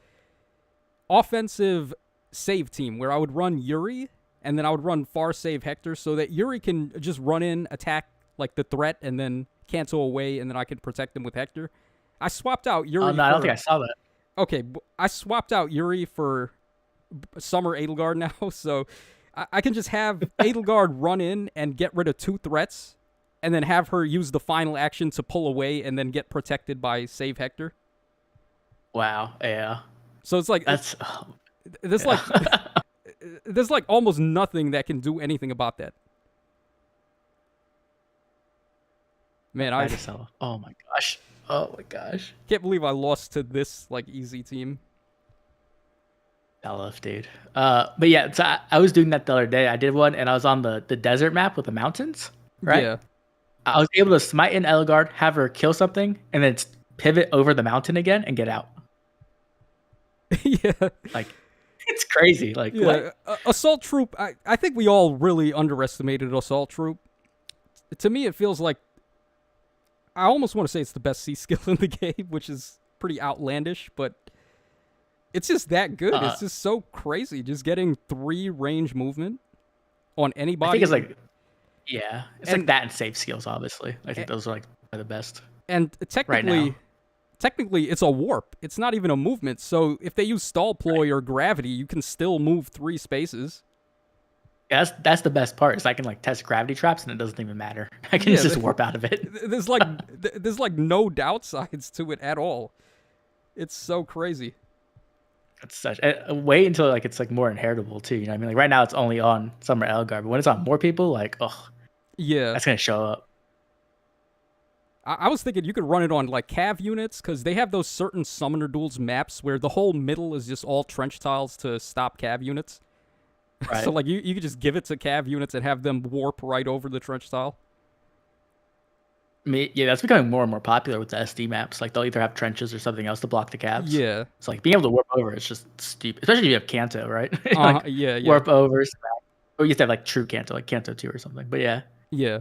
offensive save team where I would run Yuri and then I would run far save Hector so that Yuri can just run in, attack like the threat, and then cancel away, and then I can protect him with Hector. I swapped out Yuri. Oh no, I don't think I saw that. Okay, I swapped out Yuri for Summer Edelgard now, so I can just have Edelgard run in and get rid of 2 threats, and then have her use the final action to pull away and then get protected by Save Hector. Wow, yeah. So it's like that's there's like there's like almost nothing that can do anything about that. Man, oh my gosh. Oh my gosh. Can't believe I lost to this like easy team. LF, dude. But yeah, so I was doing that the other day. I did one and I was on the desert map with the mountains, right? Yeah. I was able to smite in Edelgard, have her kill something, and then pivot over the mountain again and get out. Yeah. Like, it's crazy. Like, yeah. what? Assault Troop, I think we all really underestimated Assault Troop. To me, it feels like, I almost want to say it's the best C skill in the game, which is pretty outlandish, but it's just that good. It's just so crazy. Just getting 3 range movement on anybody. I think it's like, yeah, it's like that and safe skills, obviously. I think those are like the best. And technically, it's a warp. It's not even a movement. So if they use stall ploy or gravity, you can still move 3 spaces. Yeah, that's the best part. Is I can like test gravity traps and it doesn't even matter. I can just warp out of it. There's like no downsides to it at all. It's so crazy. It's such wait until like it's like more inheritable too. You know what I mean? Like right now it's only on Summer Edelgard, but when it's on more people, like yeah, that's gonna show up. I was thinking you could run it on like cav units because they have those certain Summoner Duels maps where the whole middle is just all trench tiles to stop cav units. Right. So like you could just give it to cav units and have them warp right over the trench tile. I mean, yeah, that's becoming more and more popular with the SD maps. Like they'll either have trenches or something else to block the cabs. Yeah. It's like being able to warp over. It's just stupid, especially if you have Kanto, right? Like, yeah. Warp over, or you have to have like true Kanto, like Kanto 2 or something. But yeah. Yeah.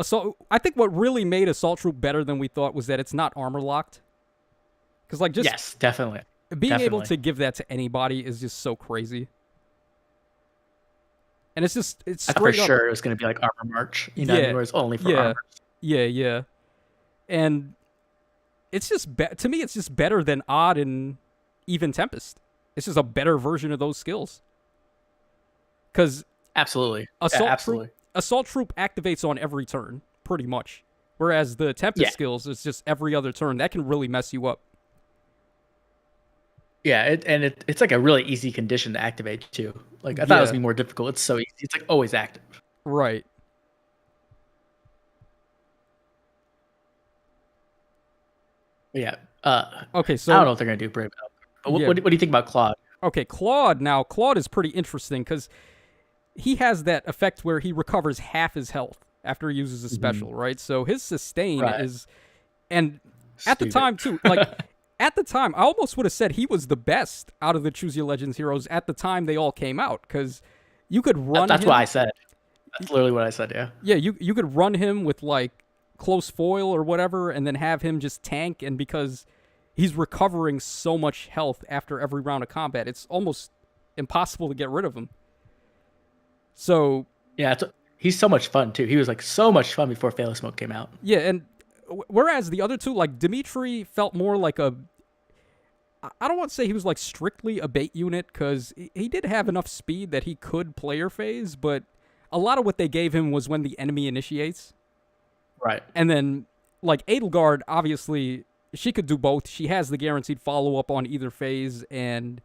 So I think what really made Assault Troop better than we thought was that it's not armor locked. Because like just yes, definitely. Being able to give that to anybody is just so crazy. And it's for sure it was going to be like Armor March, you know, where it's only for armor. Yeah. And it's just, to me, it's just better than Odd and even Tempest. It's just a better version of those skills. Because absolutely. Assault Troop activates on every turn, pretty much. Whereas the Tempest skills is just every other turn. That can really mess you up. Yeah, it's like a really easy condition to activate too. Like I thought it was gonna be more difficult. It's so easy. It's like always active. Right. Yeah. Okay, so I don't know if they're gonna do Brave, but what do you think about Claude? Okay, Claude is pretty interesting because he has that effect where he recovers half his health after he uses a special, right? So his sustain is, and at the time too, like. At the time, I almost would have said he was the best out of the Choose Your Legends heroes at the time they all came out, because you could run That's him. what I said. That's literally what I said, yeah. Yeah, you could run him with, like, close foil or whatever, and then have him just tank, and because he's recovering so much health after every round of combat, it's almost impossible to get rid of him. So... yeah, he's so much fun, too. He was, like, so much fun before Phallic Smoke came out. Yeah, and... whereas the other two, like, Dimitri felt more like a... I don't want to say he was, like, strictly a bait unit, because he did have enough speed that he could player phase, but a lot of what they gave him was when the enemy initiates. Right. And then, like, Edelgard, obviously, she could do both. She has the guaranteed follow-up on either phase, and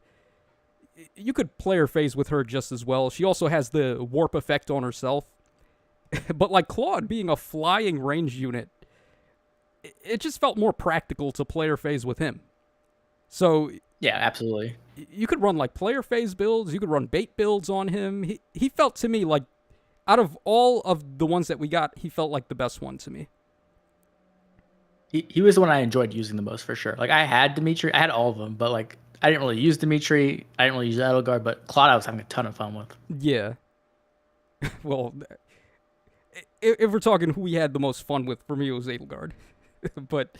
you could player phase with her just as well. She also has the warp effect on herself. But, like, Claude being a flying range unit, it just felt more practical to player phase with him. So yeah, absolutely. You could run like player phase builds. You could run bait builds on him. He felt to me like, out of all of the ones that we got, he felt like the best one to me. He was the one I enjoyed using the most for sure. Like I had Dimitri, I had all of them, but like I didn't really use Dimitri. I didn't really use Edelgard, but Claude I was having a ton of fun with. Yeah. Well, if we're talking who we had the most fun with, for me it was Edelgard. But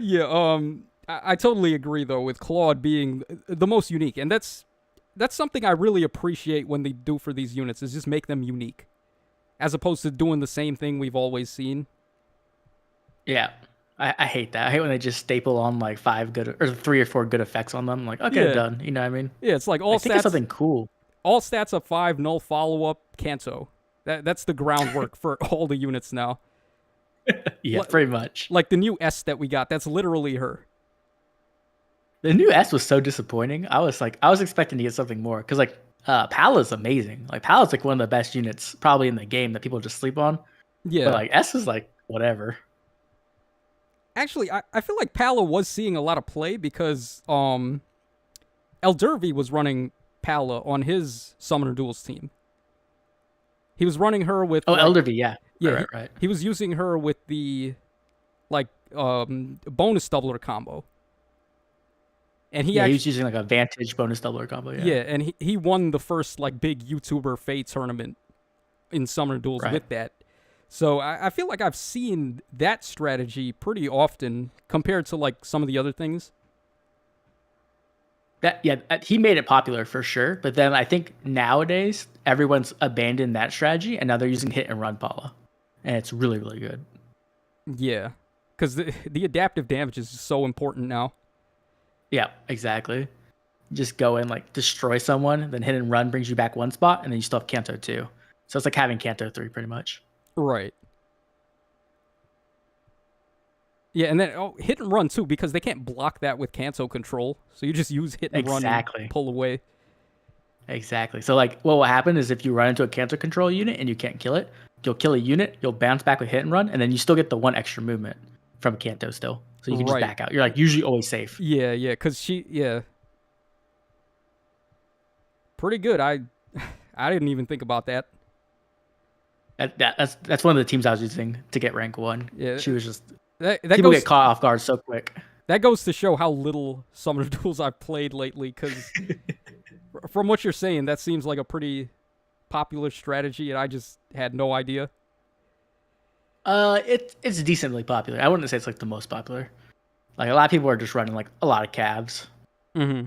yeah, I totally agree though with Claude being the most unique, and that's something I really appreciate when they do for these units is just make them unique, as opposed to doing the same thing we've always seen. Yeah. I hate that. I hate when they just staple on like 3 or 4 good effects on them. I'm like, okay, Yeah. done. You know what I mean? Yeah, it's like I think it's something cool. all stats of 5, null follow up, Kanto. That's the groundwork for all the units now. Yeah, pretty much. Like the new S that we got, that's literally her. The new S was so disappointing. I was expecting to get something more because like Pala's amazing. Like Pala's like one of the best units probably in the game that people just sleep on. Yeah. But like S is like whatever. Actually, I feel like Pala was seeing a lot of play because Eldervy was running Pala on his Summoner Duels team. He was running her with Eldervy, yeah. Yeah, right. He was using her with the like bonus doubler combo. And he was using like a Vantage bonus doubler combo, yeah. Yeah, and he won the first like big YouTuber Fey tournament in Summoner Duels with that. So I feel like I've seen that strategy pretty often compared to like some of the other things. He made it popular for sure. But then I think nowadays everyone's abandoned that strategy and now they're using hit and run Paula, and it's really really good. Yeah, because the adaptive damage is so important now. Yeah, exactly. Just go in like destroy someone, then hit and run brings you back 1 spot, and then you still have Kanto 2. So it's like having Kanto 3 pretty much. Right. Yeah, and then hit and run too, because they can't block that with Kanto control. So you just use hit and run and pull away. Exactly. So like what will happen is if you run into a Kanto control unit and you can't kill it, you'll kill a unit, you'll bounce back with hit and run, and then you still get the 1 extra movement from Kanto still. So you can just back out. You're like usually always safe. Yeah, because pretty good. I didn't even think about that. That's one of the teams I was using to get rank 1. Yeah, she was just people get caught off guard so quick. That goes to show how little Summoner Duels I've played lately. Because from what you're saying, that seems like a pretty popular strategy, and I just had no idea. It's decently popular. I wouldn't say it's like the most popular. Like a lot of people are just running like a lot of calves. Mm-hmm.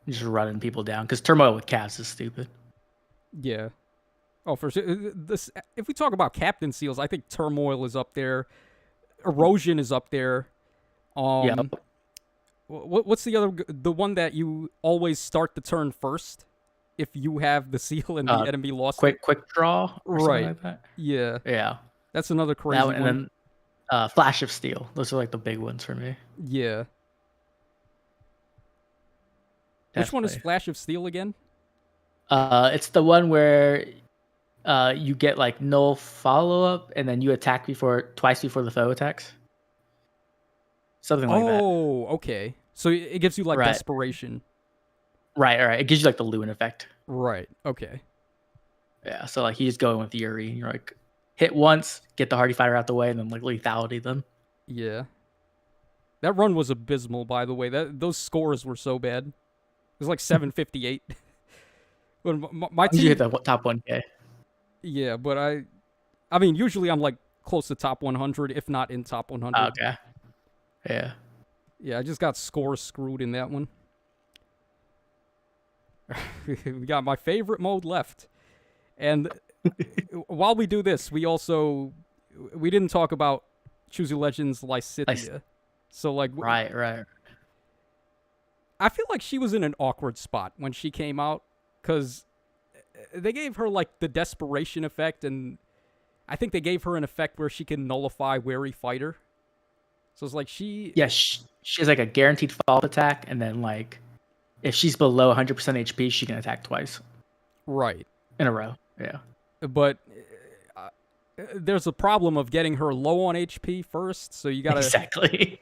Just running people down because turmoil with calves is stupid. Yeah. Oh, for sure. This, if we talk about Captain Seals, I think Turmoil is up there. Erosion is up there. What's the other? The one that you always start the turn first if you have the seal and the enemy lost. Quick draw. Right. Like that. Yeah. Yeah. That's another crazy one. And then Flash of Steel. Those are like the big ones for me. Yeah. Which one is Flash of Steel again? It's the one where you get like null follow up, and then you attack twice before the foe attacks. Something like that. Oh, okay. So it gives you like desperation. Right. It gives you like the Lewin effect. Right. Okay. Yeah. So like you just go in with Yuri, and you're like hit once, get the Hardy Fighter out the way, and then like lethality them. Yeah. That run was abysmal, by the way. Those scores were so bad. It was like 758. When my team you hit the top 1K. Yeah, but I mean, usually I'm like close to top 100, if not in top 100. Okay. Yeah. Yeah, I just got score screwed in that one. We got my favorite mode left. And while we do this, we didn't talk about Choose Your Legends Lysithea. So like Right. I feel like she was in an awkward spot when she came out, because they gave her like the desperation effect, and I think they gave her an effect where she can nullify Wary Fighter. So it's like she has like a guaranteed follow-up attack, and then like if she's below 100% HP, she can attack twice. Right. In a row. Yeah. But there's a problem of getting her low on HP first, so you gotta exactly.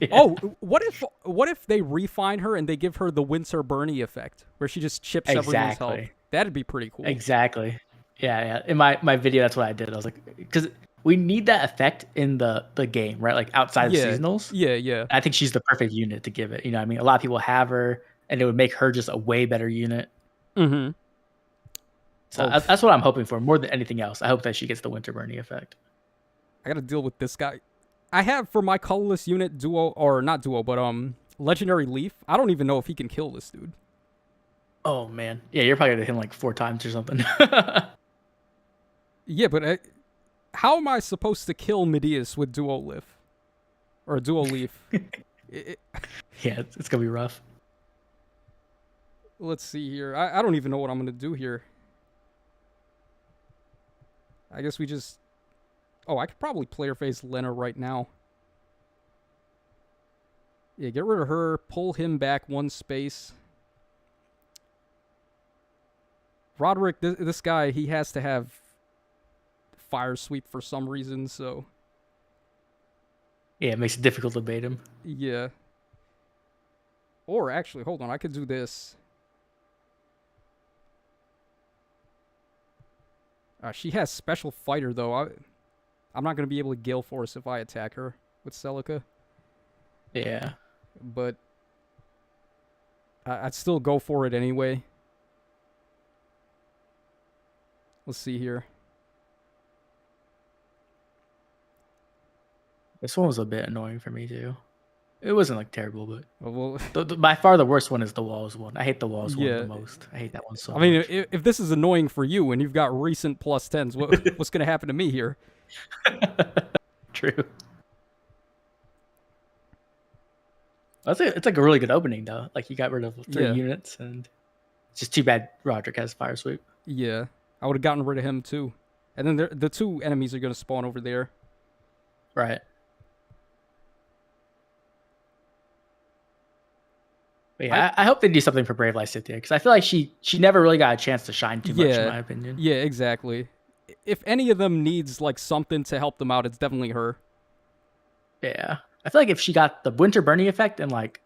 Yeah. Oh, what if they refine her and they give her the Winter Bernie effect, where she just chips everyone's health? That'd be pretty cool. Exactly. Yeah. In my video, that's what I did. I was like, because we need that effect in the game, right? Like outside of Yeah, seasonals. yeah. I think she's the perfect unit to give it. You know what I mean? A lot of people have her, and it would make her just a way better unit. Mm-hmm. So Oh, that's what I'm hoping for more than anything else. I hope that she gets the Winter Burning effect. I gotta deal with this guy. I have for my colorless unit duo, or not duo, but legendary Leaf. I don't even know if he can kill this dude. Oh man, yeah, you're probably gonna hit him like 4 times or something. Yeah, but how am I supposed to kill Medeus with duo Leaf or duo Leaf? It- Yeah, it's gonna be rough. let's see here. I don't even know what I'm gonna do here. I guess we just. Oh, I could probably player phase Lena right now. Yeah, get rid of her. Pull him back 1 space. Roderick, this guy, he has to have fire sweep for some reason, so Yeah, it makes it difficult to bait him. yeah. Or actually, hold on, I could do this. She has special fighter though. I'm not gonna be able to Gale Force if I attack her with Celica, Yeah. but I'd still go for it anyway. Let's see here. This one was a bit annoying for me too. It wasn't like terrible, but Well, by far the worst one is the walls one. I hate the walls one yeah. the most. I hate that one so I mean, much. if this is annoying for you and you've got recent +10s, what's gonna happen to me here? True. It's like a really good opening though. Like you got rid of 3 units, and it's just too bad Roderick has fire sweep. Yeah, I would have gotten rid of him too. And then the 2 enemies are gonna spawn over there. Right. But yeah, I hope they do something for Brave Life Cynthia because I feel like she never really got a chance to shine too much, in my opinion. Yeah, exactly. If any of them needs like something to help them out, it's definitely her. Yeah, I feel like if she got the Winter Burning effect and like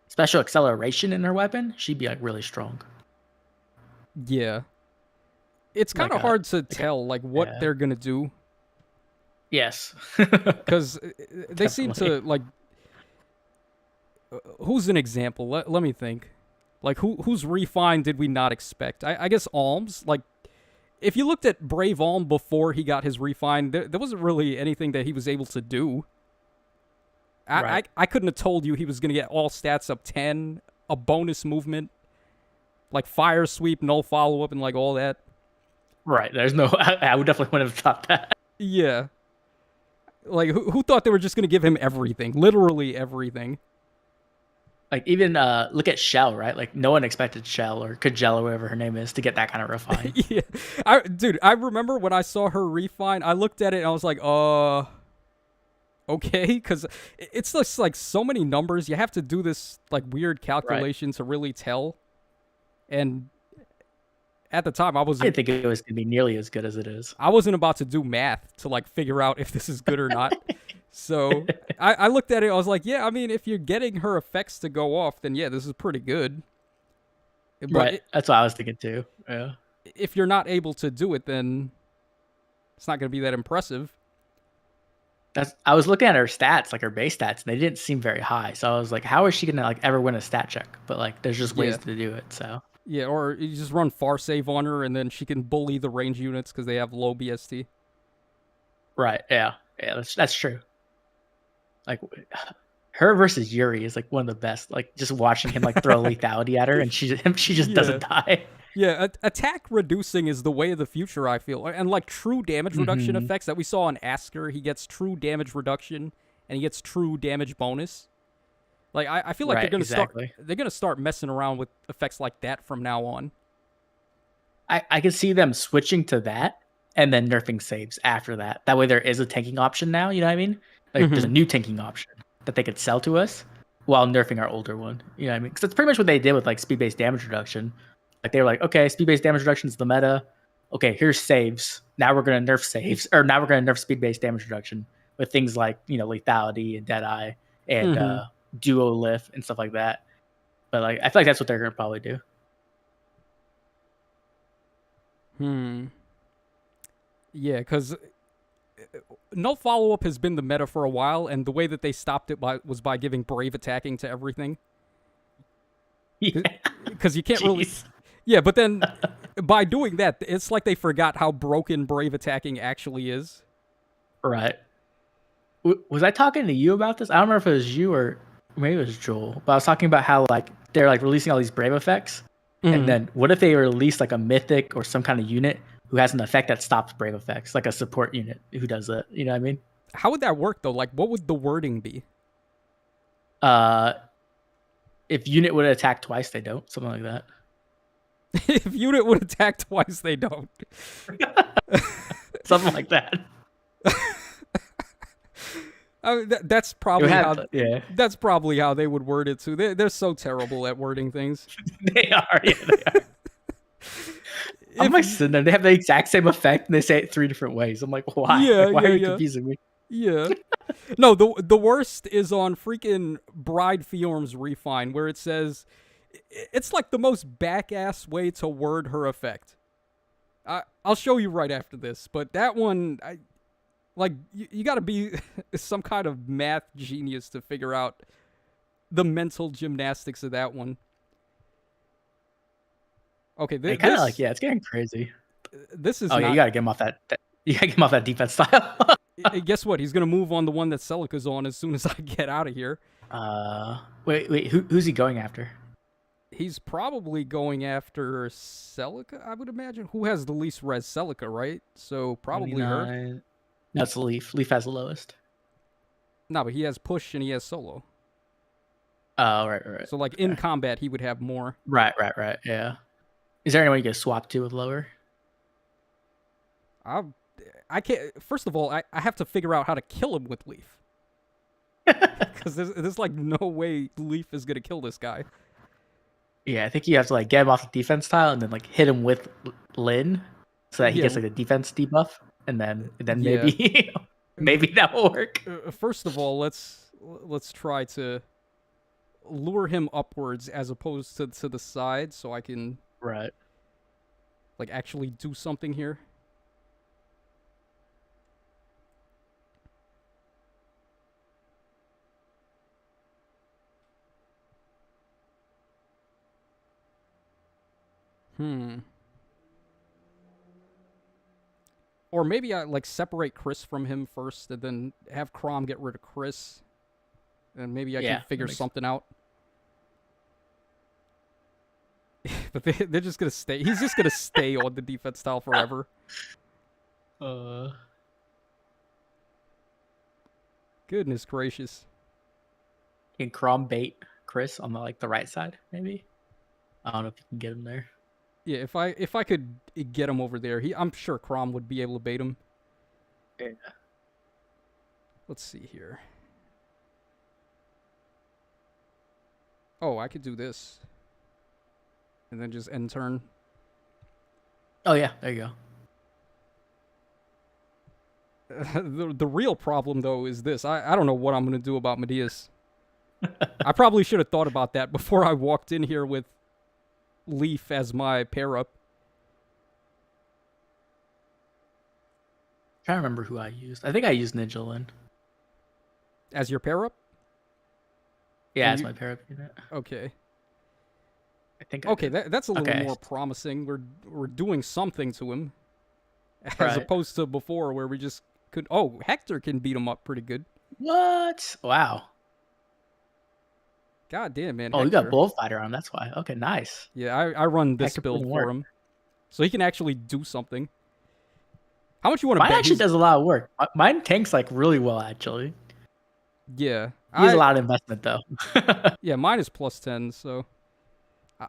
special acceleration in her weapon, she'd be like really strong. Yeah, it's kind of hard to tell like what they're gonna do. Yes, because they seem to like. Who's an example? Let me think. Like whose refine did we not expect? I guess Alms. Like if you looked at Brave Alm before he got his refine, there wasn't really anything that he was able to do. I couldn't have told you he was gonna get all stats up 10, a bonus movement, like fire sweep, no follow up, and like all that. Right. There's no. I would definitely want to thought that. Yeah. Like who thought they were just gonna give him everything? Literally everything. Like even look at Shell, right? Like no one expected Shell or Kajel or whatever her name is to get that kind of refine. Yeah, I remember when I saw her refine, I looked at it and I was like, okay, because it's just like so many numbers. You have to do this like weird calculation to really tell. And at the time, I didn't think it was gonna be nearly as good as it is. I wasn't about to do math to like figure out if this is good or not. So I looked at it. I was like, yeah, I mean, if you're getting her effects to go off, then yeah, this is pretty good. But that's what I was thinking too. Yeah. If you're not able to do it, then it's not going to be that impressive. I was looking at her stats, like her base stats, and they didn't seem very high. So I was like, how is she gonna like ever win a stat check? But like, there's just ways to do it. So yeah, or you just run far save on her, and then she can bully the range units because they have low BST. Right. Yeah. Yeah. That's true. Like her versus Yuri is like one of the best. Like just watching him like throw lethality at her, and she just doesn't die. Yeah, attack reducing is the way of the future, I feel. And like true damage reduction effects that we saw on Asker, he gets true damage reduction and he gets true damage bonus. Like I feel like they're gonna start messing around with effects like that from now on. I can see them switching to that and then nerfing saves after that. That way there is a tanking option now, you know what I mean? Like there's a new tanking option that they could sell to us while nerfing our older one. You know what I mean? Because that's pretty much what they did with like speed-based damage reduction. Like they were like, okay, speed-based damage reduction is the meta. Okay, here's saves. Now we're gonna nerf saves, or now we're gonna nerf speed-based damage reduction with things like, you know, lethality and Deadeye and duo lift and stuff like that. But like I feel like that's what they're gonna probably do. Yeah, because no follow-up has been the meta for a while, and the way that they stopped it was by giving brave attacking to everything. Yeah. Because you can't really... Jeez. Yeah, but then by doing that, it's like they forgot how broken brave attacking actually is. Right. Was I talking to you about this? I don't remember if it was you or maybe it was Joel, but I was talking about how like they're like releasing all these brave effects, and then what if they release like a mythic or some kind of unit who has an effect that stops brave effects, like a support unit who does that? You know what I mean? How would that work, though? Like, what would the wording be? If unit would attack twice, they don't. Something like that. If unit would attack twice, they don't. Something like that. I mean, that's probably that's probably how they would word it too. They're so terrible at wording things. They are. Yeah, they are. I'm like sitting there. They have the exact same effect, and they say it 3 different ways. I'm like, why? Yeah, like, why are you confusing me? Yeah. No, the worst is on freaking Bride Fiorm's Refine, where it says it's like the most back-ass way to word her effect. I'll show you right after this, but that one, you got to be some kind of math genius to figure out the mental gymnastics of that one. Okay, kind of like it's getting crazy. This is. Oh yeah, you gotta get him off that. You gotta get him off that defense style. Guess what? He's gonna move on the one that Celica's on as soon as I get out of here. Wait, who's he going after? He's probably going after Celica, I would imagine. Who has the least res? Celica, right? So probably 29. her. No, it's Leaf. Leaf has the lowest. No, but he has push and he has solo. Oh, right. So like in combat, he would have more. Right. Yeah. Is there anyone you can swap to with lower? I can't. First of all, I have to figure out how to kill him with Leaf. Because there's like no way Leaf is gonna kill this guy. Yeah, I think you have to like get him off the defense tile and then like hit him with Lin so that he gets like a defense debuff, and then maybe maybe that will work. First of all, let's try to lure him upwards as opposed to the side, so I can like actually do something here. Or maybe I like separate Chris from him first, and then have Chrom get rid of Chris, and maybe I can figure something out. But they're just gonna stay. He's just gonna stay on the defense style forever. Goodness gracious. Can Chrom bait Chris on the right side? Maybe. I don't know if you can get him there. Yeah, if I could get him over there, I'm sure Chrom would be able to bait him. Yeah. Let's see here. Oh, I could do this. And then just end turn. Oh yeah, there you go. The real problem though is this. I don't know what I'm gonna do about Medeus. I probably should have thought about that before I walked in here with Leaf as my pair up. I'm trying to remember who I used. I think I used Ninja Lin. As your pair up? Yeah, as my pair up unit. Okay. I think that's a little more promising. We're doing something to him. As opposed to before where we just could Hector can beat him up pretty good. What? Wow. God damn, man. Oh, Hector. You got Bullfighter on him. That's why. Okay, nice. Yeah, I run this build for him. So he can actually do something. How much you want to bet? Mine actually does a lot of work. Mine tanks like really well, actually. Yeah. He has a lot of investment, though. Yeah, mine is +10, so...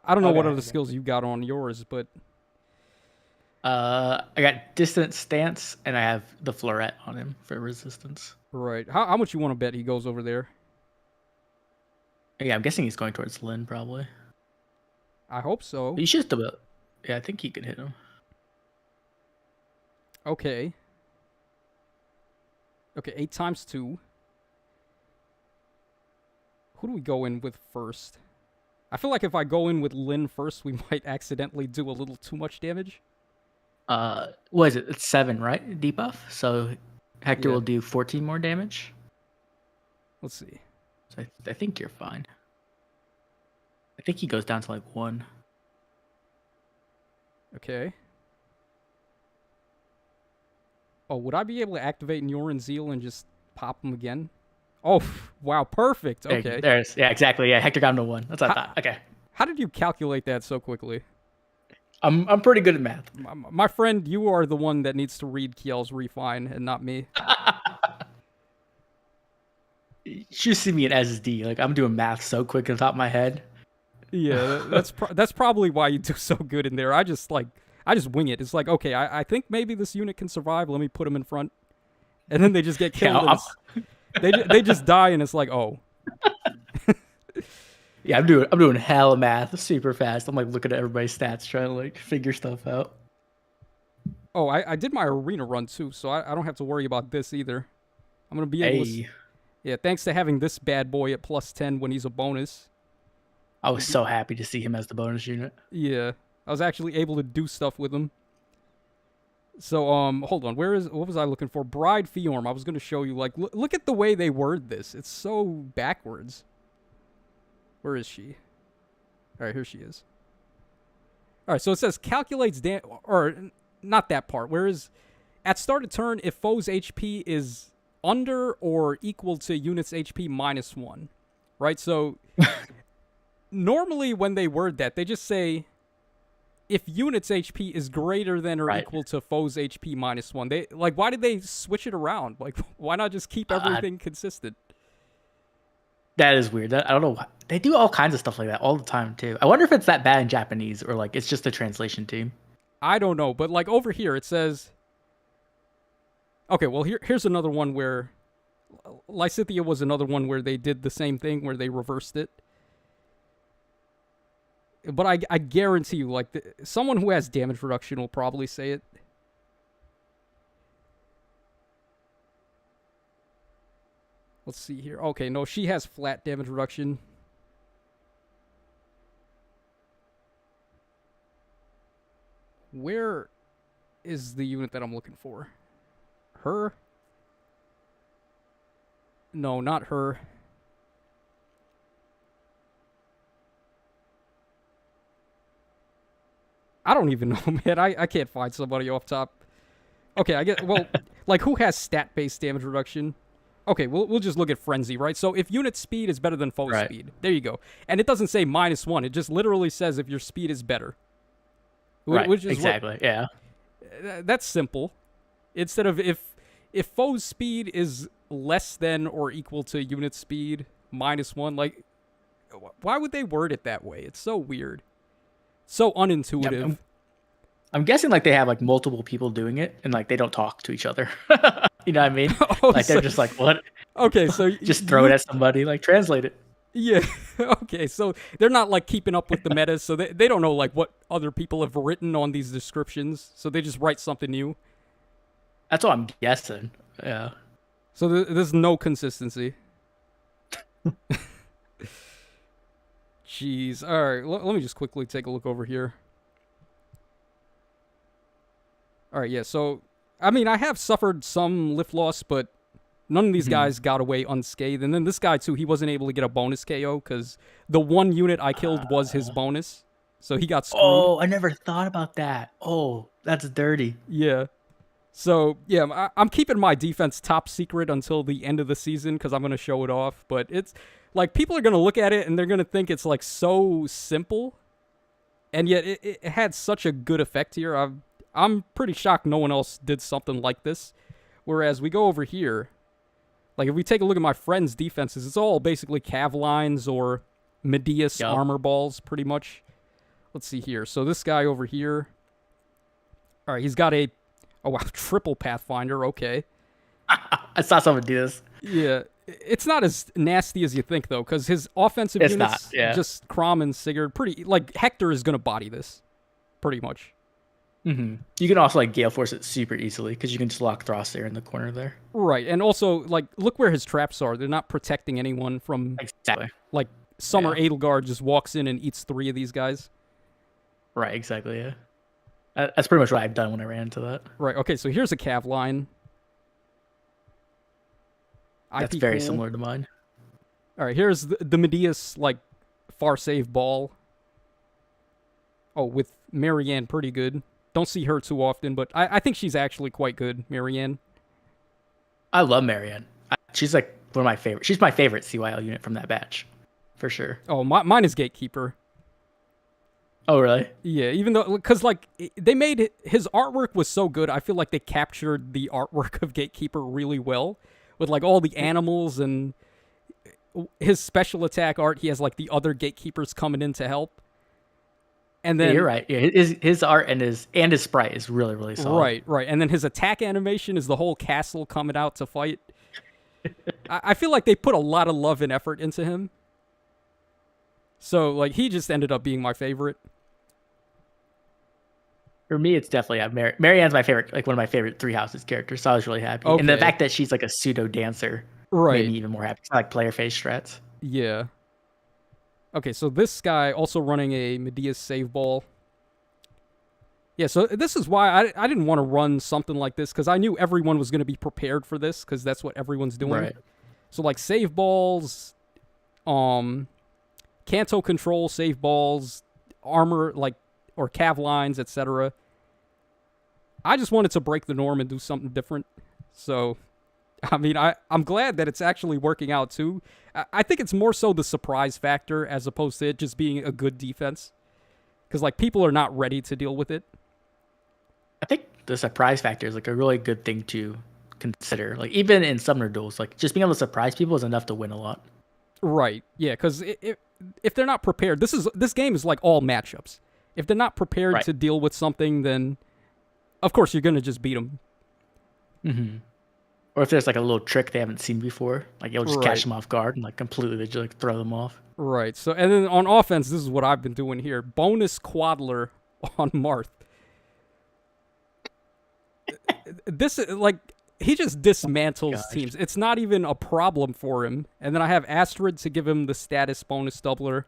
I don't know what other skills you got on yours, but... I got Distant Stance, and I have the Floret on him for resistance. Right. How much you want to bet he goes over there? Yeah, I'm guessing he's going towards Lin, probably. I hope so. He should still. Yeah, I think he could hit him. Okay. Okay, 8 times 2. Who do we go in with first? I feel like if I go in with Lin first, we might accidentally do a little too much damage. What is it? It's 7, right? Debuff. So Hector Yeah. will do 14 more damage. Let's see. So I think you're fine. I think he goes down to like 1. Okay. Oh, would I be able to activate Nyorin Zeal and just pop him again? Oh, wow, perfect. Okay. Yeah, exactly. Yeah, Hector got him to 1. That's what I thought. Okay. How did you calculate that so quickly? I'm pretty good at math. My friend, you are the one that needs to read Kiel's Refine and not me. You should see me in SSD. Like, I'm doing math so quick on the top of my head. Yeah, that's probably why you do so good in there. I just wing it. It's like, okay, I think maybe this unit can survive. Let me put him in front, and then they just get killed. They just die, and it's like, oh. Yeah, I'm doing hella math super fast. I'm like looking at everybody's stats, trying to like figure stuff out. Oh, I did my arena run too, so I don't have to worry about this either. I'm gonna be able to. Yeah, thanks to having this bad boy at +10 when he's a bonus. I was so happy to see him as the bonus unit. Yeah, I was actually able to do stuff with him. So, hold on. What was I looking for? Bride Fiorm. I was going to show you, like, look at the way they word this. It's so backwards. Where is she? All right, here she is. All right, so it says calculates or not that part. Whereas at start of turn, if foe's HP is under or equal to unit's HP -1, right? So normally when they word that, they just say if unit's HP is greater than or equal to foe's HP -1. They like, why did they switch it around? Like, why not just keep everything consistent? That is weird. I don't know. They do all kinds of stuff like that all the time too. I wonder if it's that bad in Japanese or like it's just a translation team. I don't know, but like over here it says. Okay, well here's another one where Lysithea was another one where they did the same thing where they reversed it. But I guarantee you, like, someone who has damage reduction will probably say it. Let's see here. Okay, no, she has flat damage reduction. Where is the unit that I'm looking for? Her? No, not her. I don't even know, man. I can't find somebody off top. Okay, I get, well, like, who has stat-based damage reduction? Okay, we'll just look at Frenzy, right? So if unit speed is better than foe speed, there you go. And it doesn't say -1. It just literally says if your speed is better. Right, which is exactly, yeah. That's simple. Instead of if foe's speed is less than or equal to unit speed -1, like, why would they word it that way? It's so weird. So unintuitive. Yeah, I'm guessing like they have like multiple people doing it and like they don't talk to each other. You know what I mean? Like they're just like, what? Okay, so just throw it at somebody, like translate it. Yeah. Okay, so they're not like keeping up with the metas, so they don't know like what other people have written on these descriptions, so they just write something new. That's what I'm guessing. Yeah. So there's no consistency. Jeez. All right, let me just quickly take a look over here. All right, yeah, so, I mean, I have suffered some lift loss, but none of these guys got away unscathed. And then this guy, too, he wasn't able to get a bonus KO because the one unit I killed was his bonus. So he got screwed. Oh, I never thought about that. Oh, that's dirty. Yeah. So, yeah, I'm keeping my defense top secret until the end of the season because I'm going to show it off. But it's, like, people are going to look at it and they're going to think it's, like, so simple. And yet it had such a good effect here. I'm pretty shocked no one else did something like this. Whereas we go over here, like if we take a look at my friend's defenses, it's all basically cav lines or Medeus armor balls, pretty much. Let's see here. So this guy over here, all right, he's got a, oh wow, triple Pathfinder, okay. I saw someone do this. Yeah, it's not as nasty as you think, though, because his offensive units, just Crom and Sigurd, pretty, like Hector is going to body this, pretty much. Mm-hmm. You can also like Gale Force it super easily because you can just lock Thros there in the corner there. Right, and also like look where his traps are. They're not protecting anyone from exactly. Like Summer Edelgard just walks in and eats 3 of these guys. Right, exactly. Yeah, that's pretty much what I've done when I ran into that. Right. Okay, so here's a cav line. That's IP very cool. similar to mine. All right, here's the Medea's like far save ball. Oh, with Marianne, pretty good. Don't see her too often, but I think she's actually quite good, Marianne. I love Marianne. She's like one of my favorite. She's my favorite CYL unit from that batch, for sure. Oh, mine is Gatekeeper. Oh, really? Yeah, even though, because like they made his artwork was so good, I feel like they captured the artwork of Gatekeeper really well, with like all the animals and his special attack art. He has like the other Gatekeepers coming in to help, and then you're right. Yeah, his art and his sprite is really really solid. Right, and then his attack animation is the whole castle coming out to fight. I feel like they put a lot of love and effort into him, so like he just ended up being my favorite. For me, it's definitely Marianne's my favorite, like one of my favorite Three Houses characters. So I was really happy, and the fact that she's like a pseudo dancer made me even more happy. I like player face strats. Yeah. Okay, so this guy also running a Medea's save ball. Yeah, so this is why I didn't want to run something like this, because I knew everyone was going to be prepared for this, because that's what everyone's doing. Right. So like save balls, Kanto control save balls, armor like or cav lines, etc. I just wanted to break the norm and do something different. So, I mean, I'm glad that it's actually working out too. I think it's more so the surprise factor as opposed to it just being a good defense, because like people are not ready to deal with it. I think the surprise factor is like a really good thing to consider. Like even in summoner duels, like just being able to surprise people is enough to win a lot. Right. Yeah. Because if they're not prepared, this game is like all matchups. If they're not prepared to deal with something, then of course you're gonna just beat them. Mm-hmm. Or if there's like a little trick they haven't seen before, like you'll just catch them off guard and like completely just like throw them off. Right. So and then on offense, this is what I've been doing here: bonus Quadler on Marth. This like he just dismantles teams. It's not even a problem for him. And then I have Astrid to give him the status bonus doubler.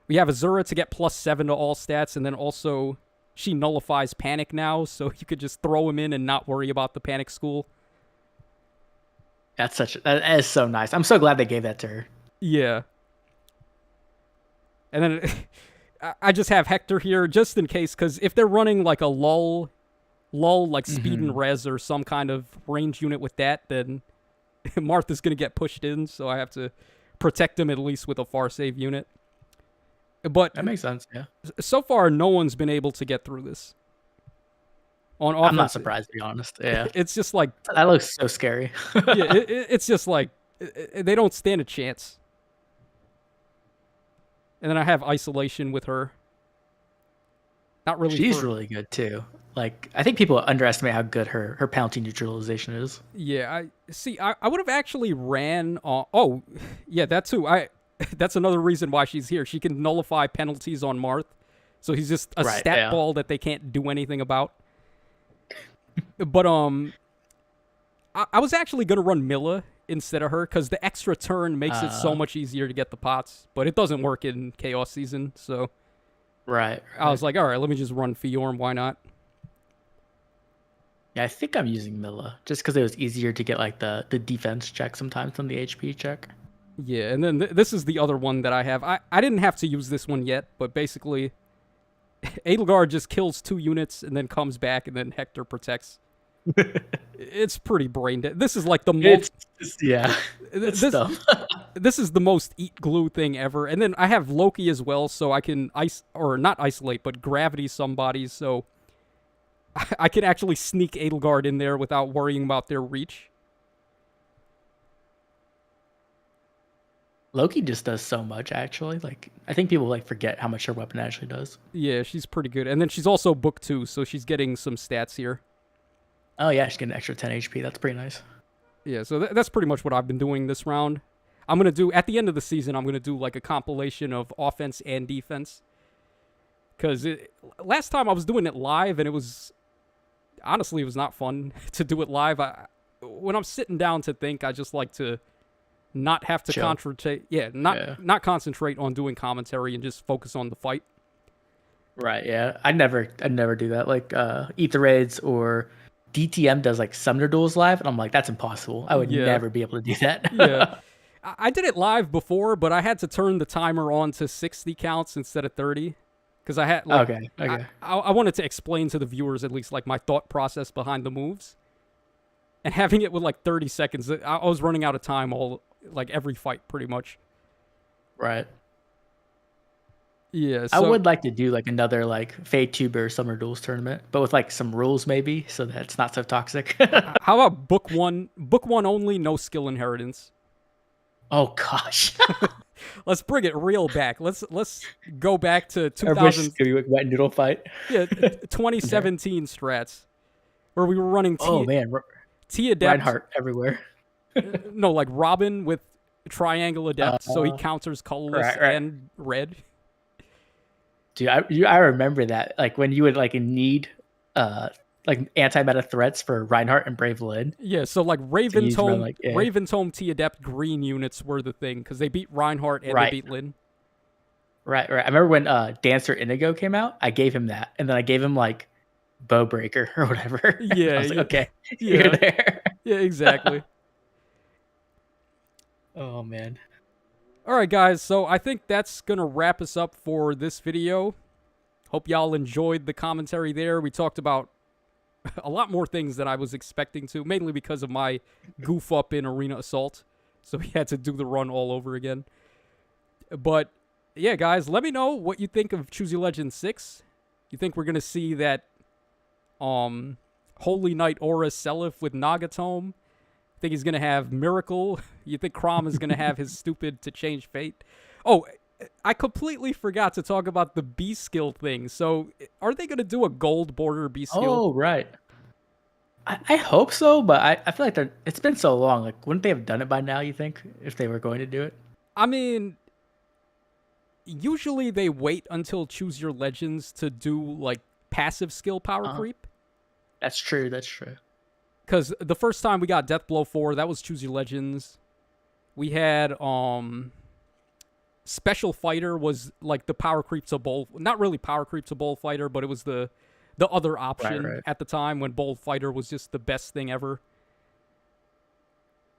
We have Azura to get +7 to all stats, and then also she nullifies Panic now, so you could just throw him in and not worry about the Panic School. That is so nice. I'm so glad they gave that to her. Yeah. And then I just have Hector here just in case, because if they're running like a lull like speed and res or some kind of range unit with that, then Martha's going to get pushed in, so I have to protect him at least with a far save unit. But that makes sense, yeah. So far, no one's been able to get through this. On offense, I'm not surprised, to be honest. Yeah, it's just like that looks so scary. Yeah, it's just like they don't stand a chance. And then I have Isolation with her. Not really. She's really good too. Like I think people underestimate how good her penalty neutralization is. Yeah, I would have actually ran. Oh, yeah, that too. That's another reason why she's here. She can nullify penalties on Marth. So he's just a stat ball that they can't do anything about. But I was actually gonna run Milla instead of her because the extra turn makes it so much easier to get the pots. But it doesn't work in Chaos Season, so right. I was like, all right, let me just run Fiorm. Why not? Yeah, I think I'm using Milla just because it was easier to get like the defense check sometimes than the HP check. Yeah, and then this is the other one that I have. I didn't have to use this one yet, but basically, Edelgard just kills 2 units and then comes back, and then Hector protects. It's pretty brain dead. This is like the most. Yeah. This is the most eat glue thing ever. And then I have Loki as well, so I can not isolate, but gravity somebody, so I can actually sneak Edelgard in there without worrying about their reach. Loki just does so much, actually. Like, I think people like forget how much her weapon actually does. Yeah, she's pretty good. And then she's also book 2, so she's getting some stats here. Oh, yeah, she's getting an extra 10 HP. That's pretty nice. Yeah, so that's pretty much what I've been doing this round. I'm going to do, at the end of the season, I'm going to do like a compilation of offense and defense. Because last time I was doing it live, and it was, honestly, it was not fun to do it live. When I'm sitting down to think, I just like to not have to concentrate. Yeah, not concentrate on doing commentary and just focus on the fight. Right. Yeah. I'd never do that. Like Eat the Raids or DTM does like Summoner Duels live, and I'm like, that's impossible. I would Yeah. never be able to do that. Yeah. I did it live before, but I had to turn the timer on to 60 counts instead of 30. Because I had, like, Okay. I wanted to explain to the viewers at least, like, my thought process behind the moves. And having it with, like, 30 seconds, I was running out of time every fight, pretty much. Right. Yeah, I so would like to do like another like Tuber Summer Duels tournament, but with like some rules maybe, so that it's not so toxic. how about book one only, no skill inheritance? Oh gosh. Let's bring it real back. Let's go back to Everybody's 2000. just gonna be like wet noodle fight. Yeah, 2017 strats, where we were running Oh man, T Adept. Reinhardt everywhere. No, like Robin with Triangle Adept, so he counters colorless right. and red. Dude, I remember that. Like when you would like need like anti-meta threats for Reinhardt and Brave Lynn. Yeah, so like Raven's run, Home, like, yeah. Raven's Home T Adept green units were the thing because they beat Reinhardt and Right. they beat Lynn. Right. I remember when Dancer Indigo came out, I gave him that, and then I gave him like Bowbreaker or whatever. Yeah, I was like, okay, yeah. you're there. Yeah, exactly. Oh man. All right, guys, so I think that's going to wrap us up for this video. Hope y'all enjoyed the commentary there. We talked about a lot more things than I was expecting to, mainly because of my goof up in Arena Assault. So we had to do the run all over again. But, yeah, guys, let me know what you think of Choose Your Legend 6. You think we're going to see that Holy Knight Aura Seliph with Nagatome? Think he's going to have Miracle? You think Crom is going to have his stupid to change fate? Oh, I completely forgot to talk about the B skill thing. So, are they going to do a gold border B skill? Oh, right. I hope so, but I feel like it's been so long. Like, wouldn't they have done it by now, you think, if they were going to do it? I mean, usually they wait until Choose Your Legends to do, like, passive skill power creep. That's true. Because the first time we got Deathblow 4, that was Choose Your Legends. We had Special Fighter was like the power creep to Bowl. Not really power creep to Bowl Fighter, but it was the other option at the time when Bowl Fighter was just the best thing ever.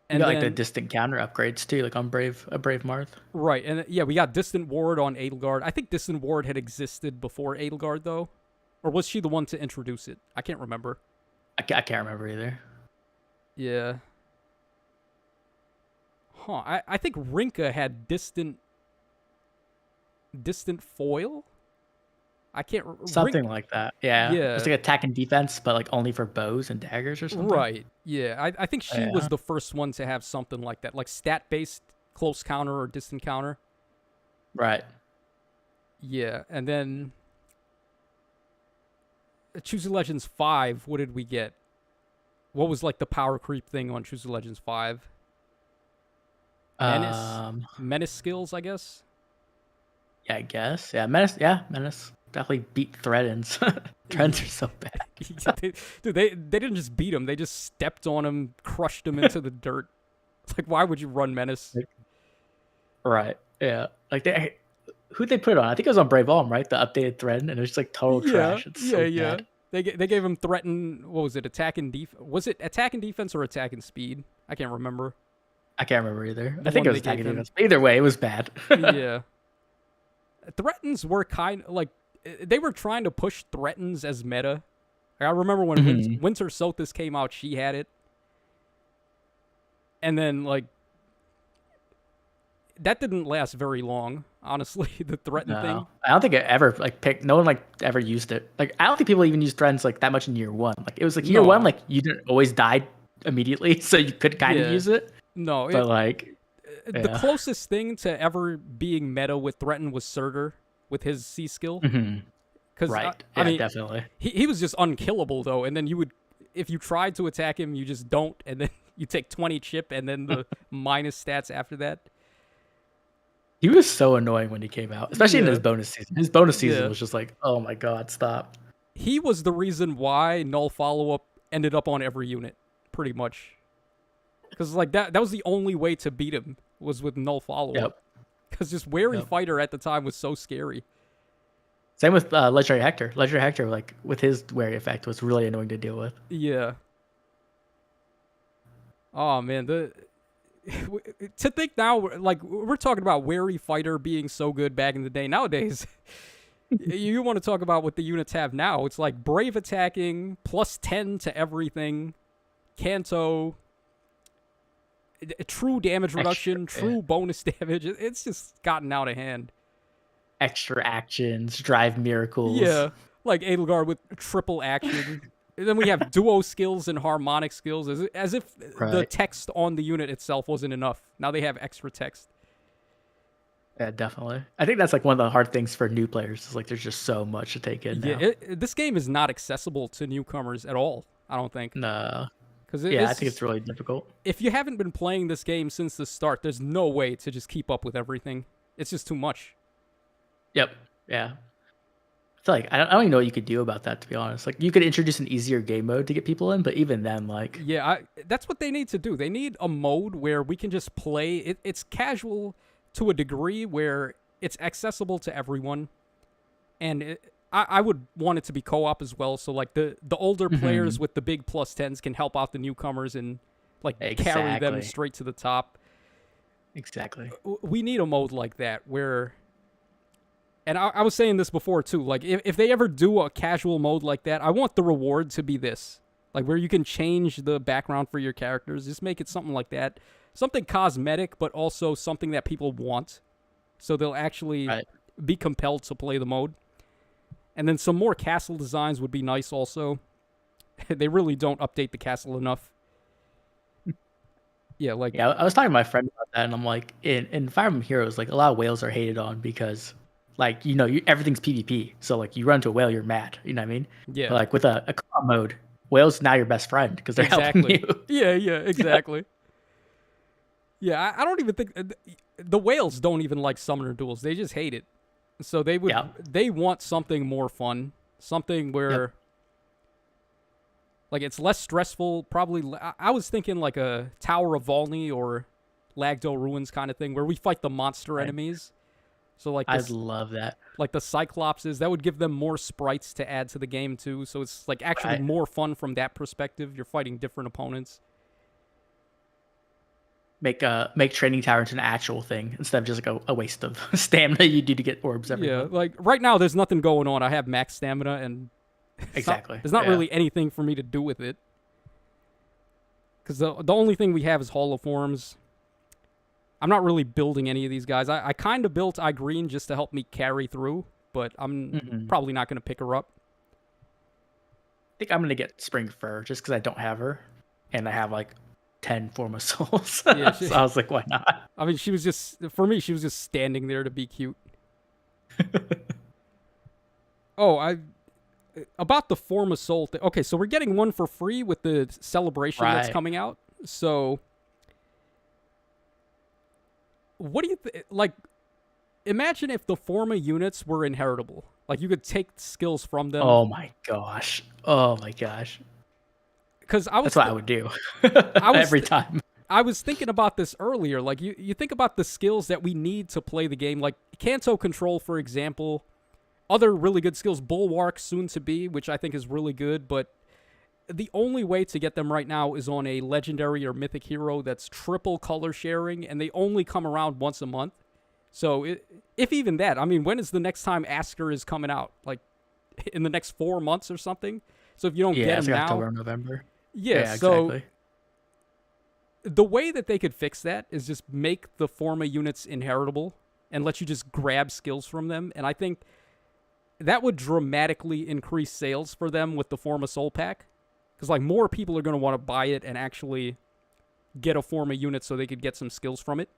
And you got like the distant counter upgrades too, like on Brave Marth. Right, and yeah, we got Distant Ward on Edelgard. I think Distant Ward had existed before Edelgard though. Or was she the one to introduce it? I can't remember. I can't remember either. Yeah. Huh. I think Rinka had distant foil? I can't remember. Something like that. Yeah. Yeah. It's like attack and defense, but like only for bows and daggers or something. Right. Yeah. I think she was the first one to have something like that. Like stat-based close counter or distant counter. Right. Yeah. And then Choose Your Legends 5, what did we get? What was like the power creep thing on Choose Your Legends 5? Menace skills, I guess. Yeah, I guess. Yeah, Menace definitely beat Threadens. Threadens are so bad. They didn't just beat him; they just stepped on him, crushed him into the dirt. It's like, why would you run Menace? Right. Yeah. Like who'd they put it on? I think it was on Brave Alm, right? The updated Thread, and it was like total trash. It's so bad. They gave him threaten. What was it? Attack and defense. Was it attack and defense or attack and speed? I can't remember. I can't remember either. I think it was attack and defense. Either way, it was bad. Yeah. Threatens were kind of like they were trying to push threatens as meta. Like, I remember when Winter Sothis came out, she had it, and then like that didn't last very long. Honestly, the threaten thing. I don't think it ever like picked. No one like ever used it. Like I don't think people even use threatens like that much in year one. Like it was like year one, like you didn't always die immediately, so you could kind of use it. No, but like the closest thing to ever being meta with threaten was Surtur with his C skill. Because I mean, definitely, he was just unkillable though. And then you would, if you tried to attack him, you just don't, and then you take 20 chip, and then the minus stats after that. He was so annoying when he came out, especially in his bonus season. His bonus season was just like, oh my god, stop. He was the reason why null follow-up ended up on every unit, pretty much. Because like that was the only way to beat him was with null follow-up. Because just wary fighter at the time was so scary. Same with Legendary Hector. Legendary Hector, like with his wary effect, was really annoying to deal with. Yeah. Oh man, to think now, like we're talking about wary fighter being so good back in the day. Nowadays, you want to talk about what the units have now? It's like brave attacking, +10 to everything, Kanto, true damage reduction, true bonus damage. It's just gotten out of hand. Extra actions, drive miracles. Yeah, like Edelgard with triple action. And then we have duo skills and harmonic skills, as if the text on the unit itself wasn't enough. Now they have extra text. Yeah, definitely. I think that's like one of the hard things for new players. Is like there's just so much to take in. Yeah, now. This game is not accessible to newcomers at all. I don't think. No. Because I think it's really difficult. If you haven't been playing this game since the start, there's no way to just keep up with everything. It's just too much. Yep. Yeah. I feel like I don't even know what you could do about that, to be honest. Like you could introduce an easier game mode to get people in, but even then, like that's what they need to do. They need a mode where we can just play. It's casual to a degree where it's accessible to everyone, and I would want it to be co-op as well. So like the older players with the big +10s can help out the newcomers and like carry them straight to the top. Exactly. We need a mode like that where. And I was saying this before, too. Like, if they ever do a casual mode like that, I want the reward to be this. Like, where you can change the background for your characters. Just make it something like that. Something cosmetic, but also something that people want. So they'll actually be compelled to play the mode. And then some more castle designs would be nice also. They really don't update the castle enough. Yeah, like... Yeah, I was talking to my friend about that, and I'm like, in Fire Emblem Heroes, like, a lot of whales are hated on because... Like, you know, everything's PvP. So, like, you run into a whale, you're mad. You know what I mean? Yeah. But, like, with a co-op mode, whale's now your best friend because they're helping you. Yeah, exactly. Yeah, I don't even think... The whales don't even like summoner duels. They just hate it. So they would... Yeah. They want something more fun. Something where... Yep. Like, it's less stressful. Probably... I was thinking, like, a Tower of Volney or Lagdo Ruins kind of thing where we fight the monster enemies. So like I love that. Like the Cyclopses, that would give them more sprites to add to the game too. So it's like actually more fun from that perspective. You're fighting different opponents. Make training tower into an actual thing instead of just like a waste of stamina you do to get orbs every month. Like right now there's nothing going on. I have max stamina and there's not really anything for me to do with it. Because the only thing we have is holoforms. I'm not really building any of these guys. I kind of built Igreen just to help me carry through, but I'm probably not going to pick her up. I think I'm going to get Spring Fur just because I don't have her, and I have like 10 Form of Souls. Yeah, so I was like, why not? I mean, she was just standing there to be cute. About the Form of Soul thing. Okay, so we're getting one for free with the celebration that's coming out. So... What do you like? Imagine if the Forma units were inheritable. Like you could take skills from them. Oh my gosh! Because that's what I would do every time. I was thinking about this earlier. Like you think about the skills that we need to play the game. Like Kanto control, for example. Other really good skills, Bulwark soon to be, which I think is really good, but. The only way to get them right now is on a legendary or mythic hero that's triple color sharing, and they only come around once a month. So, if even that, I mean, when is the next time Asker is coming out? Like, in the next 4 months or something? So, if you don't get him now... October, November. Yeah, so... Exactly. The way that they could fix that is just make the Forma units inheritable and let you just grab skills from them, and I think that would dramatically increase sales for them with the Forma Soul Pack. Because, like, more people are going to want to buy it and actually get a Forma unit so they could get some skills from it.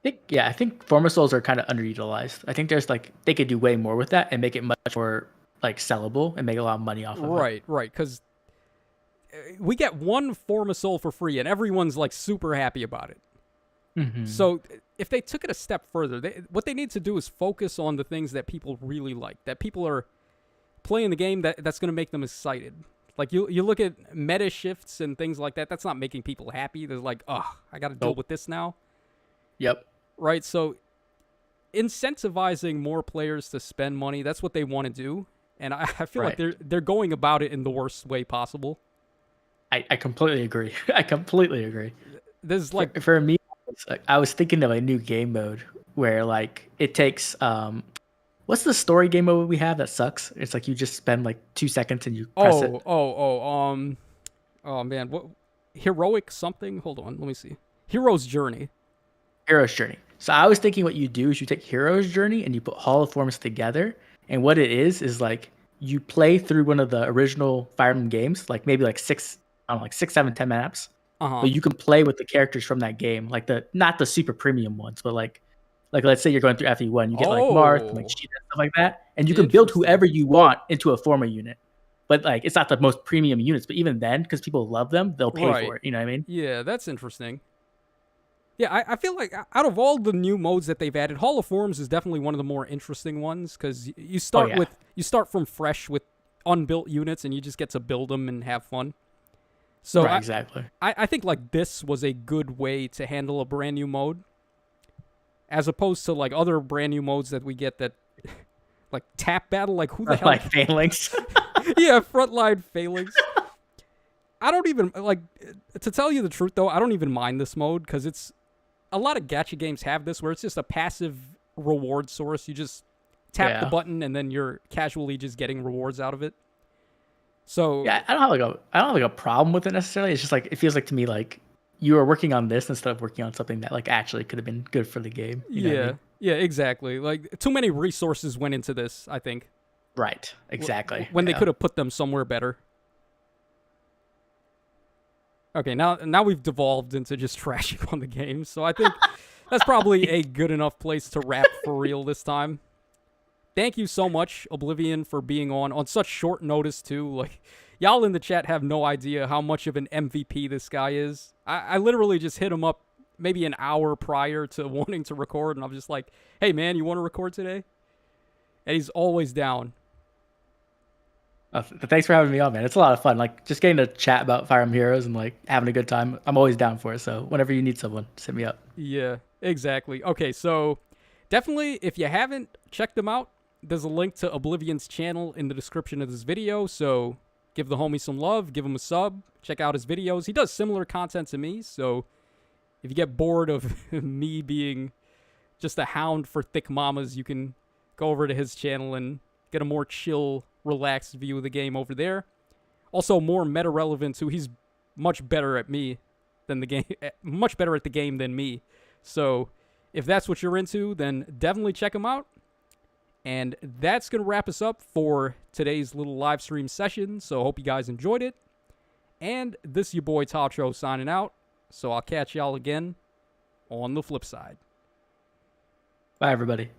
I think Forma Souls are kind of underutilized. I think there's, like, they could do way more with that and make it much more, like, sellable and make a lot of money off of it. Right. Because we get one Forma Soul for free and everyone's, like, super happy about it. Mm-hmm. So if they took it a step further, what they need to do is focus on the things that people really like, that people are... playing the game that's going to make them excited. Like you look at meta shifts and things like that. That's not making people happy. They're like, oh, I got to deal with this now. Yep. Right. So incentivizing more players to spend money. That's what they want to do, and I feel like Right. they're going about it in the worst way possible. I completely agree. I completely agree. There's like, For me, I was thinking of a new game mode where like it takes what's the story game mode we have that sucks? It's like you just spend like 2 seconds and you press it. oh man, what heroic something? Hold on, let me see. Hero's Journey. Hero's Journey. So I was thinking what you do is you take Hero's Journey and you put Hall of Forms together, and what it is like you play through one of the original Fire Emblem games, like maybe like six, I don't know, like 6, 7, 10 maps. Uh-huh. But you can play with the characters from that game, like the not the super premium ones, but like let's say you're going through FE1, you get like Marth and like Sheeta and stuff like that, and you can build Interesting. whoever you want into a former unit. But like it's not the most premium units, but even then, because people love them, they'll pay Right. for it. You know what I mean? Yeah, that's interesting. Yeah, I feel like out of all the new modes that they've added, Hall of Forms is definitely one of the more interesting ones because you start yeah. you start from fresh with unbuilt units and you just get to build them and have fun. So Right, exactly. I think like this was a good way to handle a brand new mode, as opposed to like other brand new modes that we get that like tap battle. Like who the hell? Like phalanx. Yeah, frontline phalanx. I don't even like to tell you the truth though. I don't even mind this mode because it's a lot of gacha games have this where it's just a passive reward source. You just tap the button and then you're casually just getting rewards out of it. So Yeah, I don't have like a problem with it necessarily. It's just like it feels like to me like you are working on this instead of working on something that like actually could have been good for the game. You know what I mean? Yeah, exactly. Like too many resources went into this, I think. Right, exactly. When they could have put them somewhere better. Okay, now we've devolved into just trashing on the game, so I think that's probably a good enough place to wrap for real this time. Thank you so much, Oblivion, for being on such short notice too. Like, y'all in the chat have no idea how much of an MVP this guy is. I literally just hit him up maybe an hour prior to wanting to record, and I'm just like, hey man, you want to record today? And he's always down. Thanks for having me on, man. It's a lot of fun. Like just getting to chat about Fire Emblem Heroes and like having a good time. I'm always down for it. So whenever you need someone, just hit me up. Yeah, exactly. Okay, so definitely if you haven't checked them out, there's a link to Oblivion's channel in the description of this video. So give the homie some love, give him a sub, check out his videos. He does similar content to me, so if you get bored of me being just a hound for thick mamas, you can go over to his channel and get a more chill, relaxed view of the game over there. Also, more meta relevant too. He's much better at me than the game, much better at the game than me. So, if that's what you're into, then definitely check him out. And that's gonna wrap us up for today's little live stream session. So, hope you guys enjoyed it. And this is your boy Tacho signing out. So, I'll catch y'all again on the flip side. Bye, everybody.